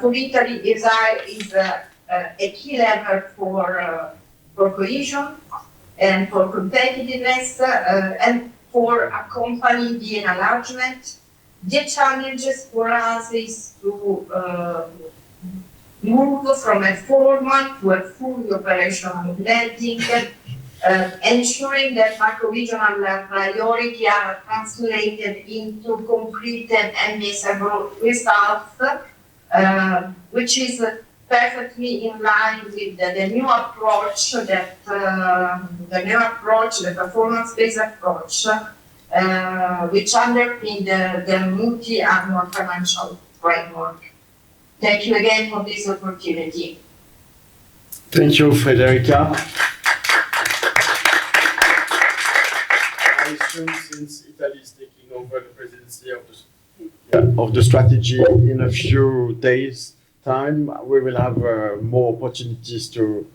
for Italy, EUSAIR is a key lever for cohesion and for competitiveness and for accompanying the enlargement. The challenges for us is to move from a formal to a fully operational embedding, ensuring that macro-regional priorities are translated into concrete and measurable results, which is perfectly in line with the new approach that the performance-based approach, which underpin the multi-annual financial framework. Thank you again for this opportunity. Thank you, Federica. I assume since Italy is taking over the presidency of the strategy in a few days' time, we will have more opportunities to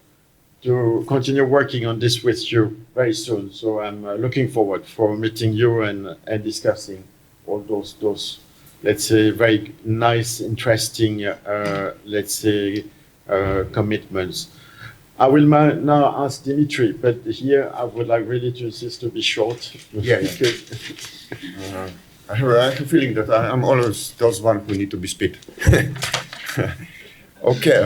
continue working on this with you very soon. So I'm looking forward for meeting you and discussing all those let's say very nice, interesting let's say commitments. I will now ask Dimitri, but here I would like really to insist to be short. Yeah. I have a feeling that I'm always those one who need to be speed. Okay,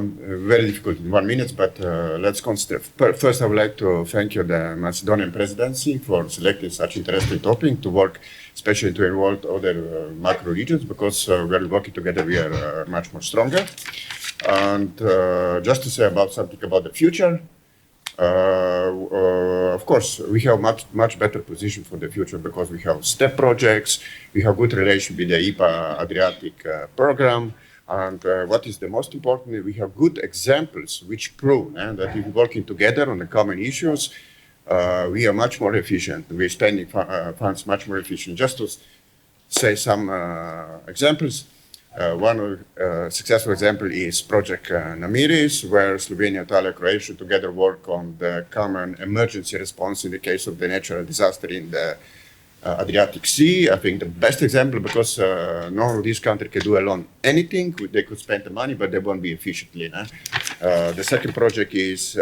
very difficult in 1 minute, but let's consider. First, I would like to thank you, the Macedonian presidency, for selecting such interesting topic to work, especially to involve other macro regions, because we are working together, we are much more stronger. And just to say something about the future, of course, we have much better position for the future because we have STEP projects, we have good relation with the IPA Adriatic program, and what is the most important, we have good examples which prove that if working together on the common issues, we are much more efficient. We are spending funds much more efficient. Just to say some examples, one successful example is Project Namiris, where Slovenia, Italy, Croatia together work on the common emergency response in the case of the natural disaster in the Adriatic Sea. I think the best example, because none of these countries can do alone anything. They could spend the money, but they won't be efficiently. The second project is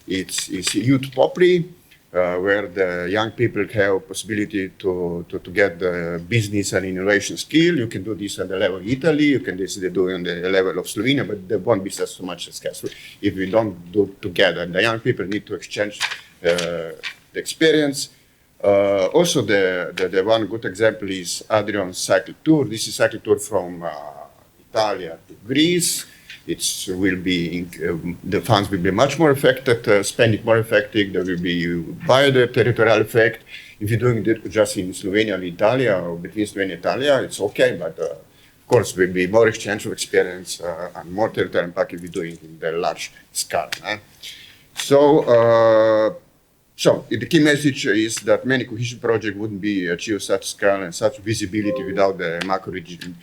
Youth Popri, where the young people have possibility to get the business and innovation skill. You can do this at the level of Italy, you can do it on the level of Slovenia, but they won't be so much successful if we don't do it together. The young people need to exchange the experience. Also, the one good example is Adrian's cycle tour. This is cycle tour from Italia to Greece. Will be the funds will be much more effective, spending more effective. There will be by the territorial effect. If you're doing it just in Slovenia and Italy, or between Slovenia and Italy, it's okay. But of course, will be more exchange of experience and more territorial impact if you're doing it in the large scale. So the key message is that many cohesion projects wouldn't be achieved such scale and such visibility without the macro region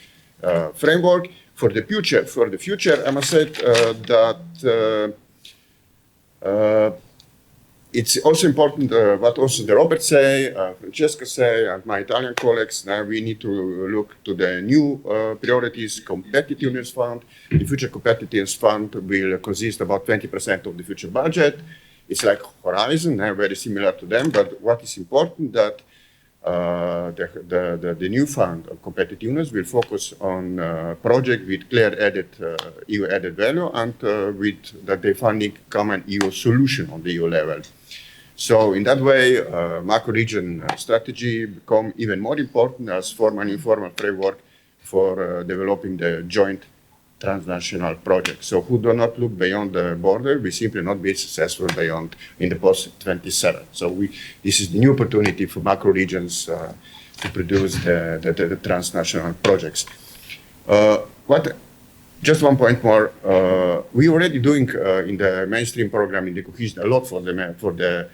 framework. For the future, I must say that it's also important what also the Robert say, Francesca say, and my Italian colleagues. Now we need to look to the new priorities, competitiveness fund. The future competitiveness fund will consist about 20% of the future budget. It's like Horizon, very similar to them. But what is important that the new fund of competitiveness will focus on projects with clear EU added value and with that they funding common EU solution on the EU level. So in that way, macro region strategy become even more important as formal and informal framework for developing the joint transnational projects. So who do not look beyond the border, we simply not be successful beyond in the post-27. So this is the new opportunity for macro regions to produce the transnational projects. Just 1 point more. We already doing in the mainstream program in the cohesion a lot for the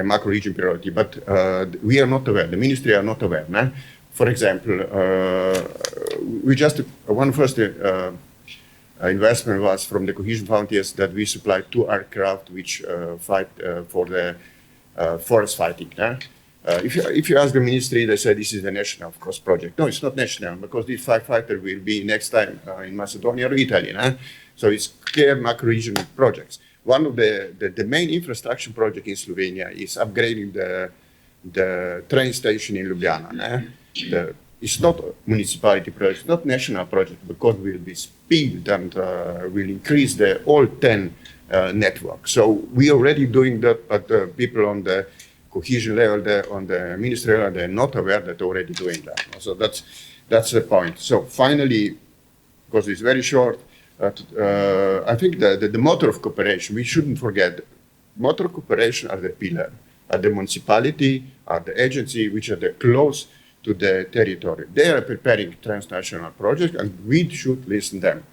macro region priority, but we are not aware. The ministry are not aware. For example, we just first investment was from the Cohesion Fund, yes, that we supplied 2 aircraft which fight for the forest fighting. If you ask the ministry, they say this is a national, of course, project. No, it's not national, because this firefighter will be next time in Macedonia or Italy. So it's clear macro-regional projects. One of the main infrastructure project in Slovenia is upgrading the train station in Ljubljana. It's not a municipality project, it's not national project, because will be speed and will increase the all 10 network. So we already doing that, but people on the cohesion level, on the ministry level, they're not aware that already doing that. So that's the point. So finally, because it's very short, I think the motor of cooperation, we shouldn't forget, motor of cooperation are the pillar, are the municipality, are the agency which are the close to the territory. They are preparing transnational projects, and we should listen to them.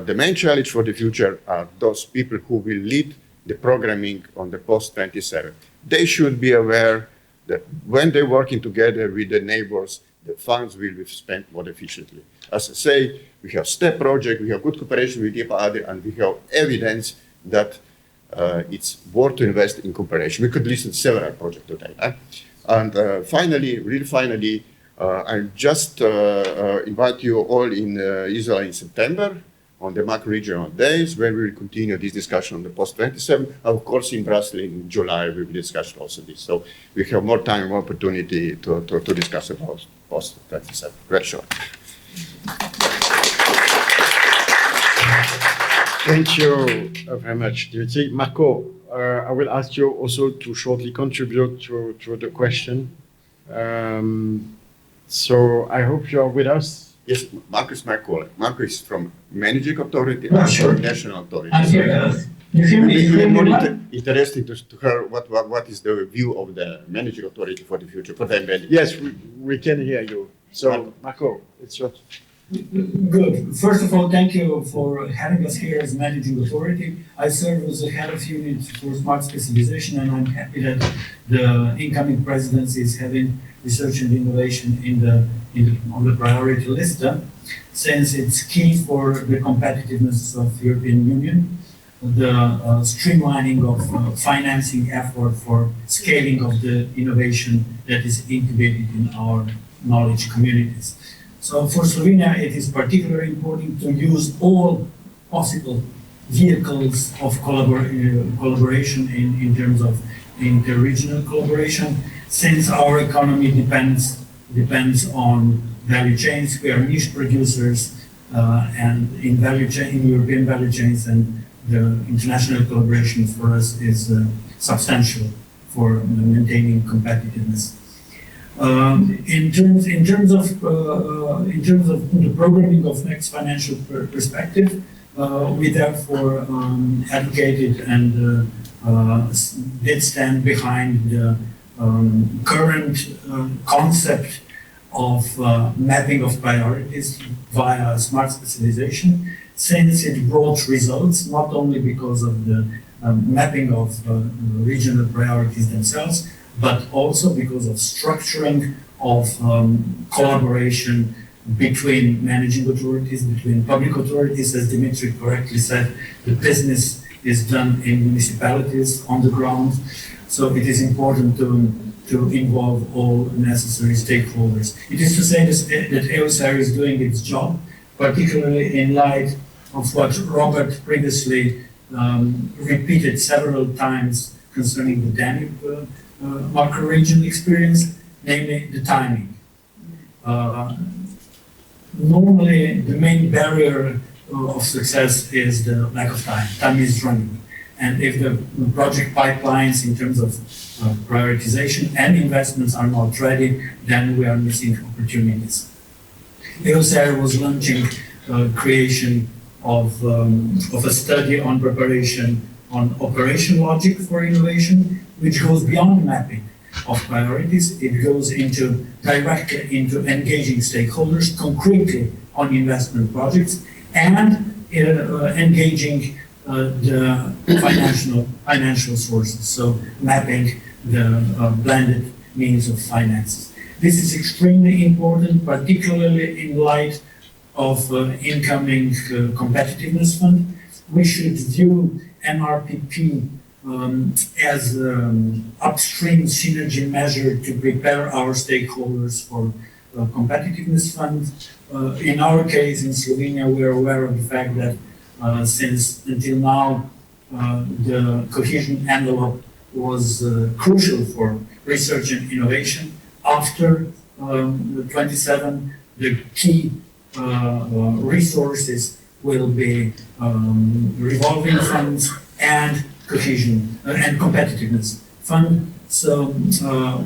The main challenge for the future are those people who will lead the programming on the post-27. They should be aware that when they're working together with the neighbors, the funds will be spent more efficiently. As I say, we have STEP project, we have good cooperation with EPA, and we have evidence that it's worth to invest in cooperation. We could listen to several projects today. And finally, really finally, I just invite you all in Israel in September on the macro-regional days, where we will continue this discussion on the post-27. Of course, in Brussels in July, we will discuss also this. So we have more time, more opportunity to discuss about post-27. Very short. Thank you very much, Dimitri. Marco, I will ask you also to shortly contribute to the question. So I hope you are with us. Yes, Marco is my colleague. Marco is from Managing Authority and from National Authority. You hear me? It will be more interesting to hear what is the view of the Managing Authority for the future, for the embedding. Yes, we can hear you. So, Marco, it's your... Good. First of all, thank you for having us here as Managing Authority. I serve as the head of unit for smart specialization, and I'm happy that the incoming presidency is having research and innovation on the priority list, since it's key for the competitiveness of the European Union, the streamlining of financing effort for scaling of the innovation that is incubated in our knowledge communities. So for Slovenia, it is particularly important to use all possible vehicles of collaboration in terms of inter-regional collaboration, since our economy depends on value chains. We are niche producers and in European value chains, and the international collaboration for us is substantial for maintaining competitiveness. In terms of the programming of next financial perspective, we therefore advocated and did stand behind the current concept of mapping of priorities via smart specialization, since it brought results not only because of the mapping of regional priorities themselves, but also because of structuring of collaboration between managing authorities, between public authorities. As Dimitri correctly said, the business is done in municipalities on the ground, so it is important to involve all necessary stakeholders. It is to say that EUSAIR is doing its job, particularly in light of what Robert previously repeated several times concerning the Danube macro-region experience, namely the timing. Normally, the main barrier of success is the lack of time. Time is running. And if the project pipelines in terms of prioritization and investments are not ready, then we are missing opportunities. EUSAIR was launching creation of a study on preparation on operation logic for innovation, which goes beyond mapping of priorities. It goes directly into engaging stakeholders concretely on investment projects and engaging the financial sources, so mapping the blended means of finance. This is extremely important, particularly in light of incoming competitiveness fund. We should view MRPP as upstream synergy measure to prepare our stakeholders for competitiveness fund. In our case, in Slovenia, we are aware of the fact that since until now, the cohesion envelope was crucial for research and innovation. After the 27, the key resources will be revolving funds and cohesion and competitiveness fund. So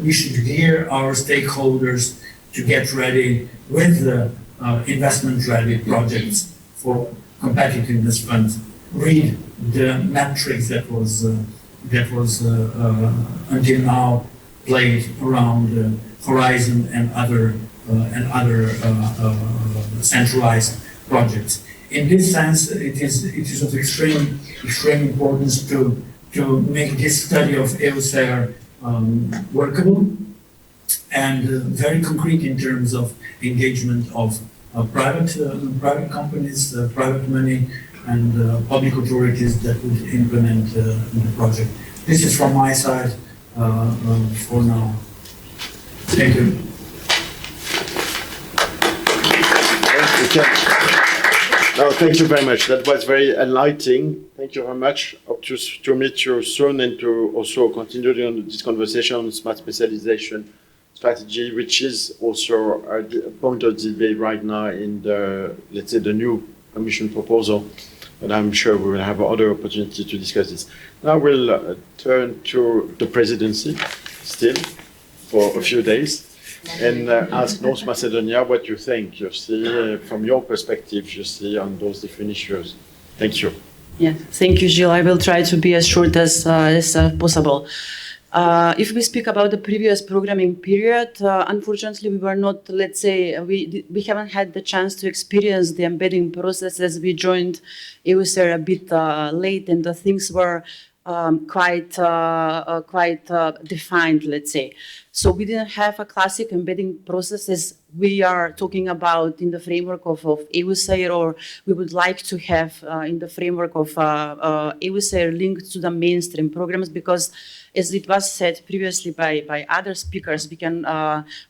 we should gear our stakeholders to get ready with the investment-ready projects for competitiveness funds. Read the metrics that was until now played around Horizon and other centralized projects. In this sense, it is of extreme importance to make this study of EUSAIR workable and very concrete in terms of engagement of private companies, private money, and public authorities that would implement the project. This is from my side for now. Thank you. No, thank you very much. That was very enlightening. Thank you very much. Hope to meet you soon and to also continue this conversation on smart specialization strategy, which is also a point of debate right now in the, let's say, the new Commission proposal. And I'm sure we will have other opportunity to discuss this. Now we'll turn to the presidency still for a few days and ask North Macedonia what you think, you see, from your perspective, you see on those different issues. Thank you. Yeah, thank you, Gilles. I will try to be as short as possible. If we speak about the previous programming period, unfortunately, we were not, let's say, we haven't had the chance to experience the embedding process as we joined EUSAIR a bit late, and the things were quite defined, let's say. So we didn't have a classic embedding process as we are talking about in the framework of EUSAIR, or we would like to have in the framework of EUSAIR linked to the mainstream programs, because as it was said previously by other speakers, we can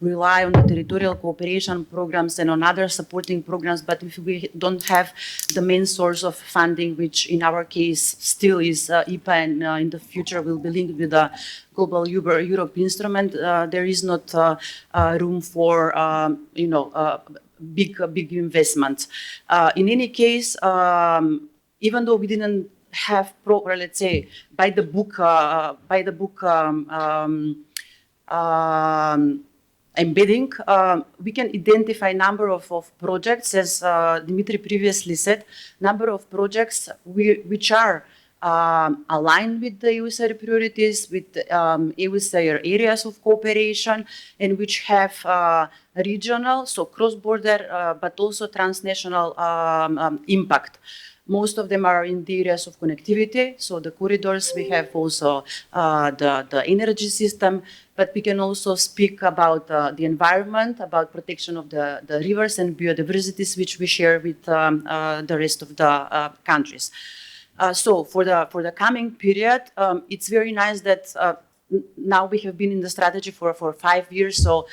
rely on the territorial cooperation programs and on other supporting programs, but if we don't have the main source of funding, which in our case still is IPA and in the future will be linked with the Global Europe instrument, there is not room for big investments. In any case, even though we didn't have proper, let's say, by the book embedding, we can identify a number of projects, as Dimitri previously said, number of projects which are aligned with the EUSAIR priorities, with EUSAIR areas of cooperation, and which have regional, so cross-border, but also transnational impact. Most of them are in the areas of connectivity, so the corridors, we have also the energy system, but we can also speak about the environment, about protection of the rivers and biodiversities, which we share with the rest of the countries. So for the coming period, it's very nice that now we have been in the strategy for 5 years, so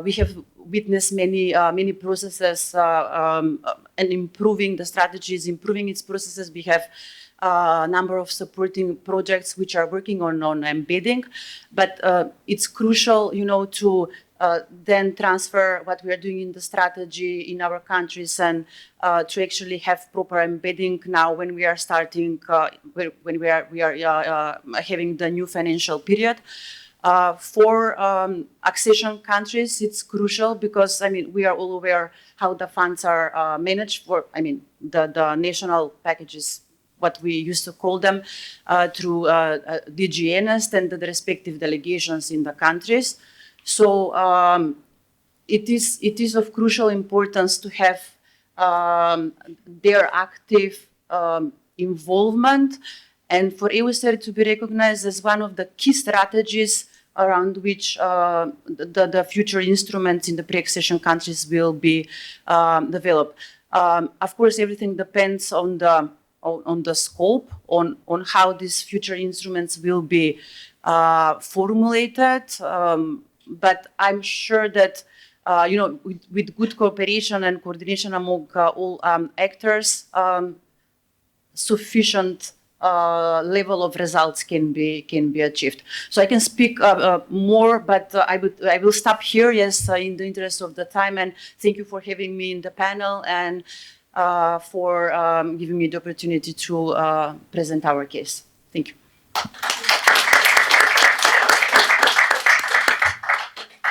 we have witnessed many processes and improving the strategies, improving its processes. We have a number of supporting projects which are working on embedding, but it's crucial, to then transfer what we are doing in the strategy in our countries and to actually have proper embedding now when we are starting, when we are having the new financial period. For accession countries, it's crucial because, we are all aware how the funds are managed for, the national packages, what we used to call them, through DG ENEST and the respective delegations in the countries. So it is of crucial importance to have their active involvement, and for EUSAIR to be recognized as one of the key strategies around which the future instruments in the pre-accession countries will be developed. Of course, everything depends on the scope, on how these future instruments will be formulated. But I'm sure that with good cooperation and coordination among all actors, sufficient level of results can be achieved. So I can speak more, but I will stop here. Yes, in the interest of the time, and thank you for having me in the panel and for giving me the opportunity to present our case. Thank you.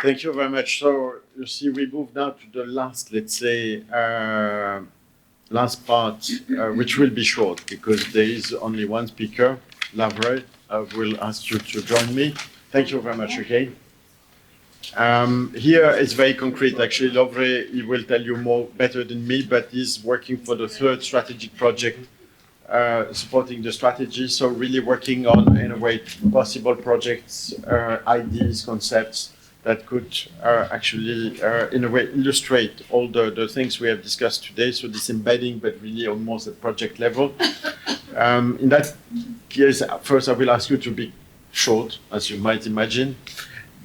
Thank you very much. So you see, we move now to the last, let's say, last part, which will be short because there is only one speaker, Lavre. I will ask you to join me. Thank you very much again. Here it's very concrete. Actually, Lavre, he will tell you more better than me, but he's working for the third strategic project, supporting the strategy. So really working on, in a way, possible projects, ideas, concepts that could actually, in a way, illustrate all the things we have discussed today. So this embedding, but really almost at project level. In that case, first I will ask you to be short, as you might imagine,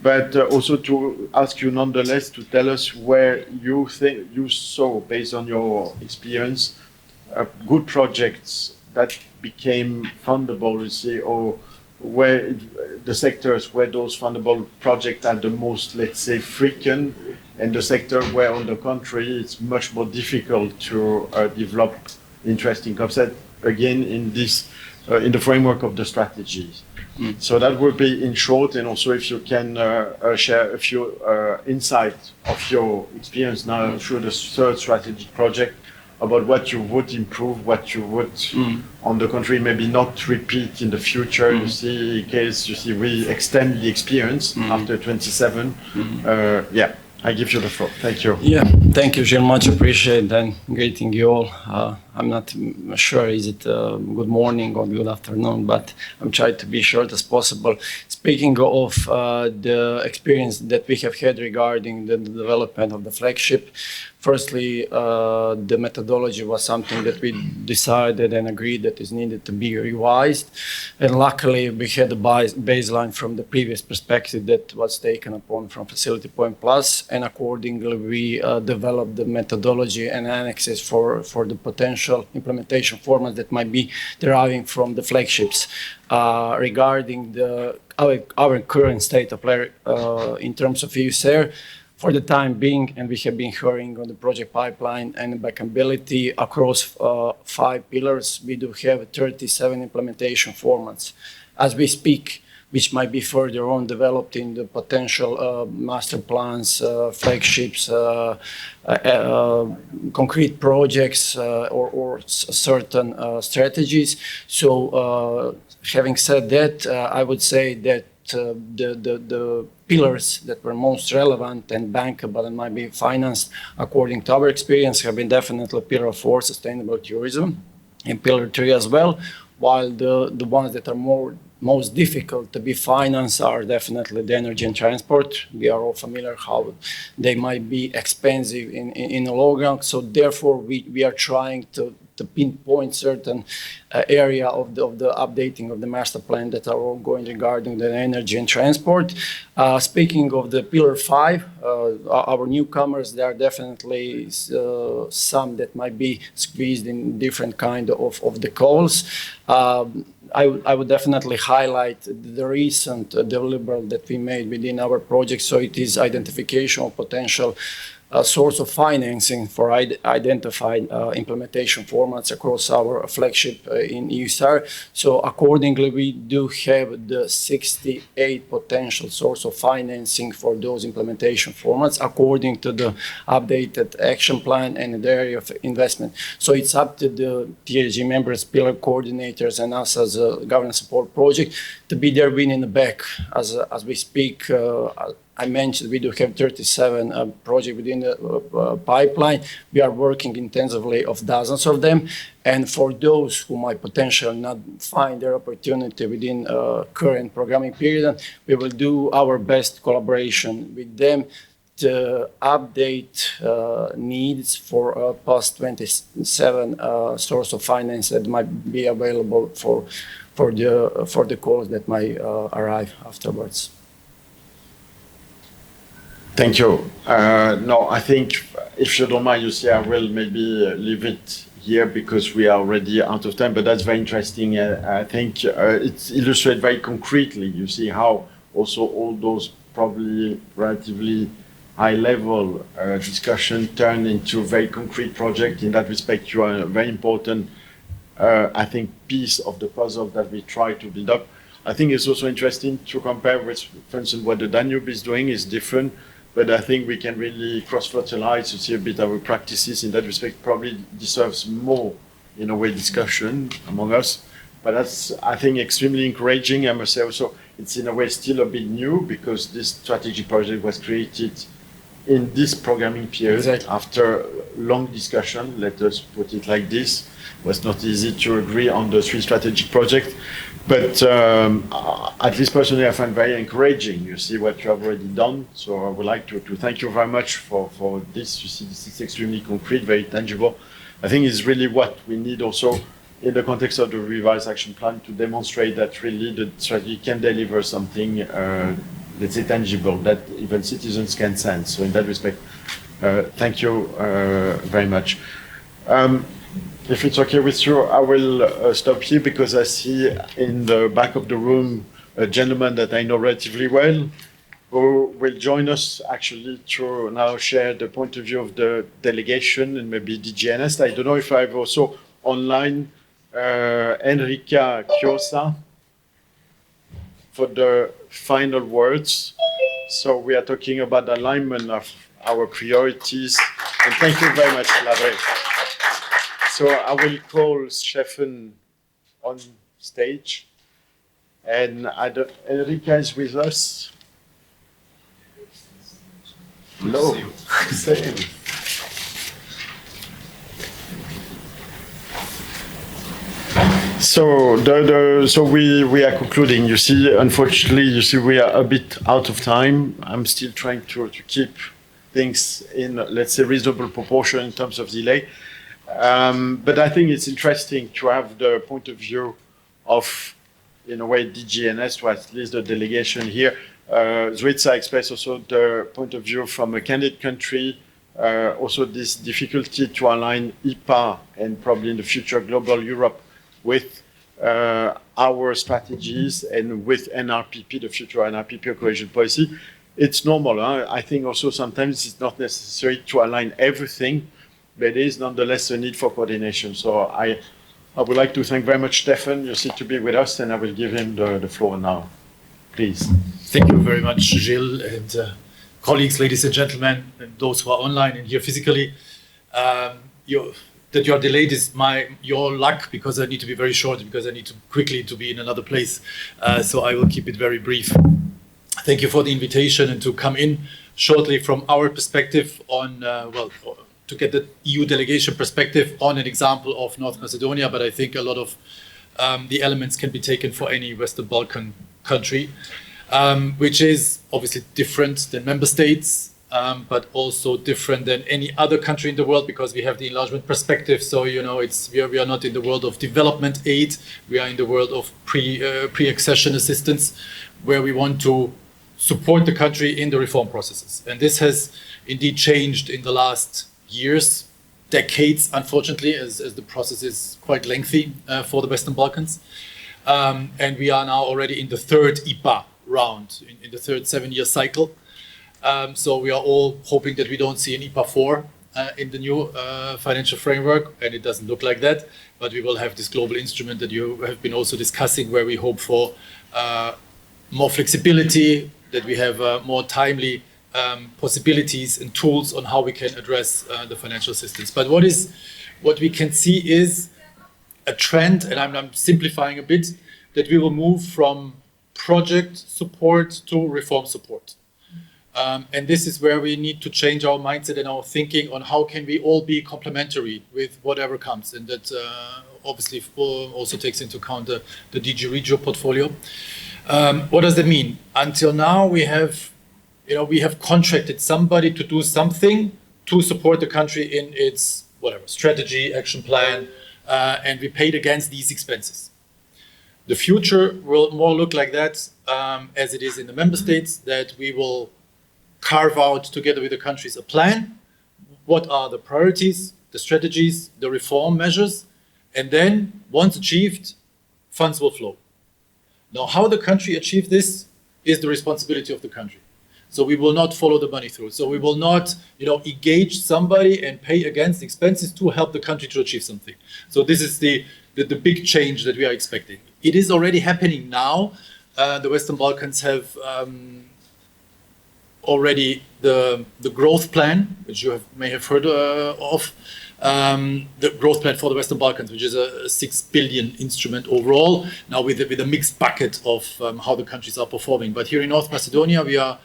but also to ask you nonetheless to tell us where you think you saw, based on your experience, good projects that became fundable, you see, or where the sectors where those fundable projects are the most, let's say, frequent, and the sector where, on the contrary, it's much more difficult to develop interesting concepts, again, in this, in the framework of the strategies. So that would be in short, and also if you can share a few insights of your experience now through the third strategic project, about what you would improve, what you would, on the contrary, maybe not repeat in the future. You see, in case you see we extend the experience after 27. Yeah, I give you the floor. Thank you. Yeah, thank you, Gilles. Much appreciated and greeting you all. I'm not sure is it good morning or good afternoon, but I'm trying to be short as possible. Speaking of the experience that we have had regarding the development of the flagship, firstly, the methodology was something that we decided and agreed that is needed to be revised. And luckily, we had a baseline from the previous perspective that was taken upon from Facility Point Plus, and accordingly, we developed the methodology and annexes for the potential implementation format that might be deriving from the flagships. Regarding our current state of play in terms of EUSAIR, for the time being, and we have been hearing on the project pipeline and backability across 5 pillars, we do have 37 implementation formats. As we speak, which might be further on developed in the potential master plans, flagships, concrete projects, or certain strategies. So having said that, I would say that the pillars that were most relevant and bankable and might be financed according to our experience have been definitely Pillar 4, sustainable tourism, and Pillar 3 as well, while the ones that are most difficult to be financed are definitely the energy and transport. We are all familiar how they might be expensive in the long run. So therefore, we are trying to pinpoint certain area of the updating of the master plan that are ongoing regarding the energy and transport. Speaking of the Pillar 5, our newcomers, there are definitely some that might be squeezed in different kind of the calls. I would definitely highlight the recent deliverable that we made within our project. So it is identification of potential source of financing for identified implementation formats across our flagship in EUSAIR. So accordingly, we do have the 68 potential source of financing for those implementation formats according to the updated action plan and the area of investment. So it's up to the THG members, pillar coordinators, and us as a governance support project to be there winning the back as we speak. I mentioned we do have 37 projects within the pipeline. We are working intensively of dozens of them. And for those who might potentially not find their opportunity within current programming period, we will do our best collaboration with them to update needs for post-27 source of finance that might be available for the calls that might arrive afterwards. Thank you. No, I think if you don't mind, you see, I will maybe leave it here because we are already out of time, but that's very interesting. I think it illustrates very concretely, you see how also all those probably relatively high-level discussion turn into very concrete project. In that respect, you are a very important, I think, piece of the puzzle that we try to build up. I think it's also interesting to compare with, for instance, what the Danube is doing is different, but I think we can really cross-fertilize to see a bit our practices in that respect. Probably deserves more, in a way, discussion among us. But that's, I think, extremely encouraging. I must say also, it's in a way still a bit new because this strategy project was created in this programming period. Exactly. After long discussion, let us put it like this. It was not easy to agree on the 3 strategic projects. But at least personally, I find very encouraging. You see what you have already done. So I would like to thank you very much for this. You see, this is extremely concrete, very tangible. I think it's really what we need also in the context of the revised action plan to demonstrate that really the strategy can deliver something, let's say, tangible, that even citizens can sense. So in that respect, thank you very much. If it's okay with you, I will stop here because I see in the back of the room a gentleman that I know relatively well who will join us actually to now share the point of view of the delegation and maybe DGNS. I don't know if I have also online Enrica Chiosa for the final words. So we are talking about the alignment of our priorities. And thank you very much, Lavre. So I will call Stefan on stage. And Enrica is with us. Hello. Same. So we are concluding. You see, unfortunately, you see we are a bit out of time. I'm still trying to keep things in, let's say, reasonable proportion in terms of delay. But I think it's interesting to have the point of view of, in a way, DGNS, or at least the delegation here. Zwiza expressed also the point of view from a candidate country, also this difficulty to align IPA and probably in the future global Europe with our strategies and with NRPP, the future NRPP cohesion policy. It's normal. I think also sometimes it's not necessary to align everything, but there is nonetheless a need for coordination. So I would like to thank very much Stefan. You seem to be with us, and I will give him the floor now. Please. Thank you very much, Gilles, and colleagues, ladies and gentlemen, and those who are online and here physically. That you're delayed is your luck, because I need to be very short, because I need to quickly to be in another place. So I will keep it very brief. Thank you for the invitation and to come in shortly from our perspective on, to get the EU delegation perspective on an example of North Macedonia, but I think a lot of the elements can be taken for any Western Balkan country, which is obviously different than member states, but also different than any other country in the world, because we have the enlargement perspective. So, you know, we are not in the world of development aid, we are in the world of pre-accession assistance, where we want to support the country in the reform processes. And this has indeed changed in the last years, decades, unfortunately, as the process is quite lengthy for the Western Balkans. And we are now already in the third IPA round, in the third 7-year cycle. So we are all hoping that we don't see an IPA 4 in the new financial framework, and it doesn't look like that. But we will have this global instrument that you have been also discussing, where we hope for more flexibility, that we have more timely possibilities and tools on how we can address the financial assistance. But what we can see is a trend, and I'm simplifying a bit, that we will move from project support to reform support. And this is where we need to change our mindset and our thinking on how can we all be complementary with whatever comes. And that obviously also takes into account the DG Regio portfolio. What does that mean? Until now, we have contracted somebody to do something to support the country in its whatever strategy, action plan, and we paid against these expenses. The future will more look like that as it is in the member states, that we will carve out together with the countries a plan. What are the priorities, the strategies, the reform measures, and then once achieved, funds will flow. Now, how the country achieves this is the responsibility of the country. So we will not follow the money through. So we will not, engage somebody and pay against expenses to help the country to achieve something. So this is the big change that we are expecting. It is already happening now. The Western Balkans have already the growth plan, which you may have heard of. The growth plan for the Western Balkans, which is a 6 billion instrument overall, now with a mixed bucket of how the countries are performing. But here in North Macedonia, we are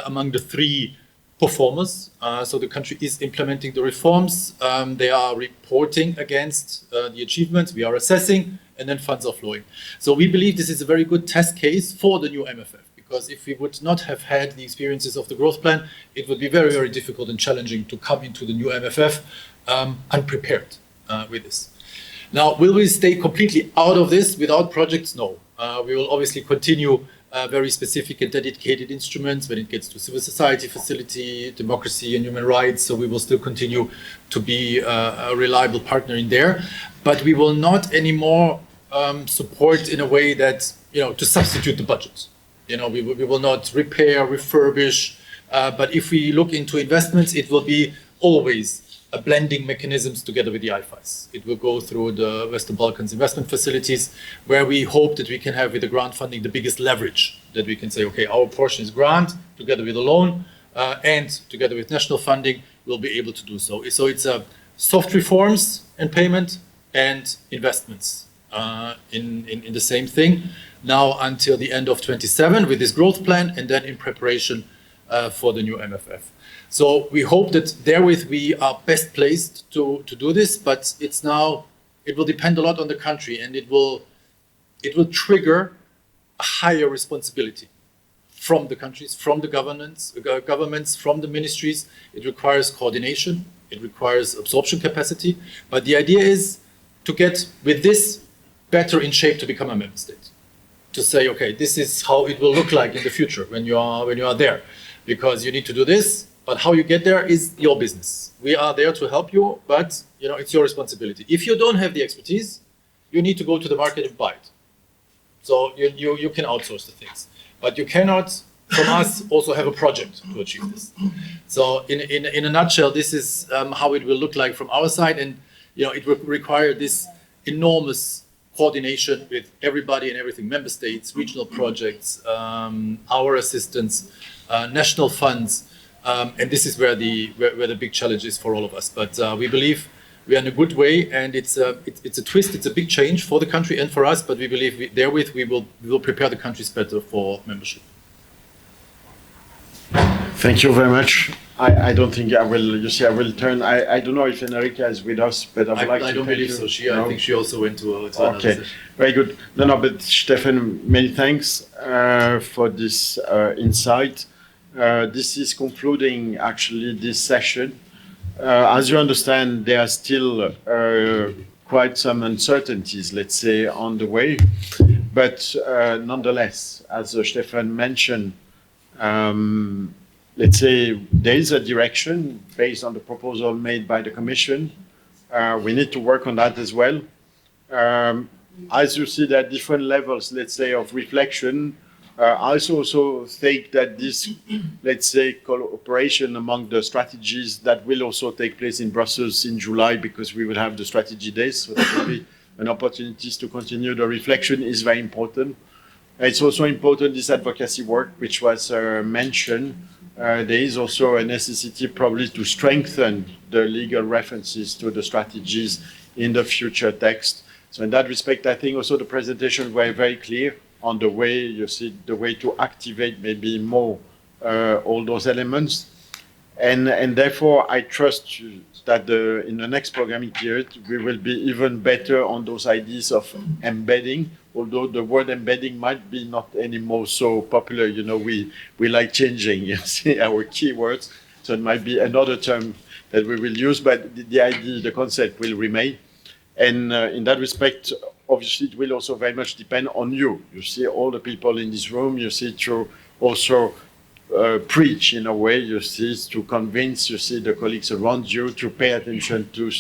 among the 3 performers. So the country is implementing the reforms. They are reporting against the achievements. We are assessing, and then funds are flowing. So we believe this is a very good test case for the new MFF. Because if we would not have had the experiences of the growth plan, it would be very, very difficult and challenging to come into the new MFF unprepared with this. Now, will we stay completely out of this without projects? No. We will obviously continue very specific and dedicated instruments when it gets to civil society facility, democracy and human rights. So we will still continue to be a reliable partner in there. But we will not anymore support in a way that, to substitute the budget. We will not repair, refurbish, but if we look into investments, it will be always a blending mechanisms together with the IFIs. It will go through the Western Balkans investment facilities, where we hope that we can have with the grant funding the biggest leverage, that we can say, okay, our portion is grant together with a loan, and together with national funding, we'll be able to do so. So it's soft reforms and payment and investments in the same thing. Now until the end of 27 with this growth plan, and then in preparation for the new MFF. So we hope that therewith we are best placed to do this, but it will depend a lot on the country, and it will trigger a higher responsibility from the countries, from the governments, from the ministries. It requires coordination, it requires absorption capacity, but the idea is to get with this better in shape to become a member state. To say, okay, this is how it will look like in the future when you are there, because you need to do this, but how you get there is your business. We are there to help you, but it's your responsibility. If you don't have the expertise, you need to go to the market and buy it. So you can outsource the things, but you cannot, from us, also have a project to achieve this. So in a nutshell, this is how it will look like from our side, and it will require this enormous coordination with everybody and everything, member states, regional projects, our assistance, national funds, and this is where the big challenge is for all of us. But we believe we are in a good way, and it's a twist, it's a big change for the country and for us, but we believe therewith we will prepare the countries better for membership. Thank you very much. I don't think I will. I will turn. I don't know if Enrica is with us, but I would like to. I don't believe so. I think she also went to another session. Very good. No, but Stefan, many thanks for this insight. This is concluding actually this session. As you understand, there are still quite some uncertainties, let's say, on the way, but nonetheless, as Stefan mentioned. Let's say there is a direction based on the proposal made by the Commission. We need to work on that as well. As you see, there are different levels, let's say, of reflection. I also think that this, let's say, cooperation among the strategies that will also take place in Brussels in July, because we will have the strategy days, so there will be an opportunity to continue the reflection, is very important. It's also important, this advocacy work, which was mentioned. There is also a necessity probably to strengthen the legal references to the strategies in the future text. So in that respect, I think also the presentation were very clear on the way, you see, the way to activate maybe more all those elements. And therefore, I trust that in the next programming period, we will be even better on those ideas of embedding, although the word embedding might be not anymore so popular. You know, we like changing, you see, our keywords. So it might be another term that we will use, but the idea, the concept will remain. And in that respect, obviously, it will also very much depend on you. You see all the people in this room, you see to also preach in a way, you see, to convince, you see, the colleagues around you to pay attention to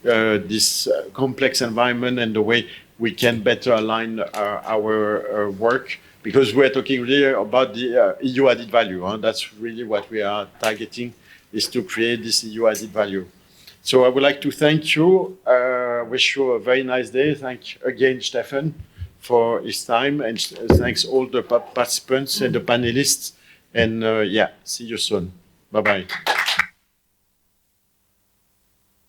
this complex environment and the way we can better align our work, because we're talking really about the EU added value. That's really what we are targeting, is to create this EU added value. So I would like to thank you, wish you a very nice day. Thank again Stefan for his time, and thanks all the participants and the panelists. And yeah, see you soon. Bye-bye.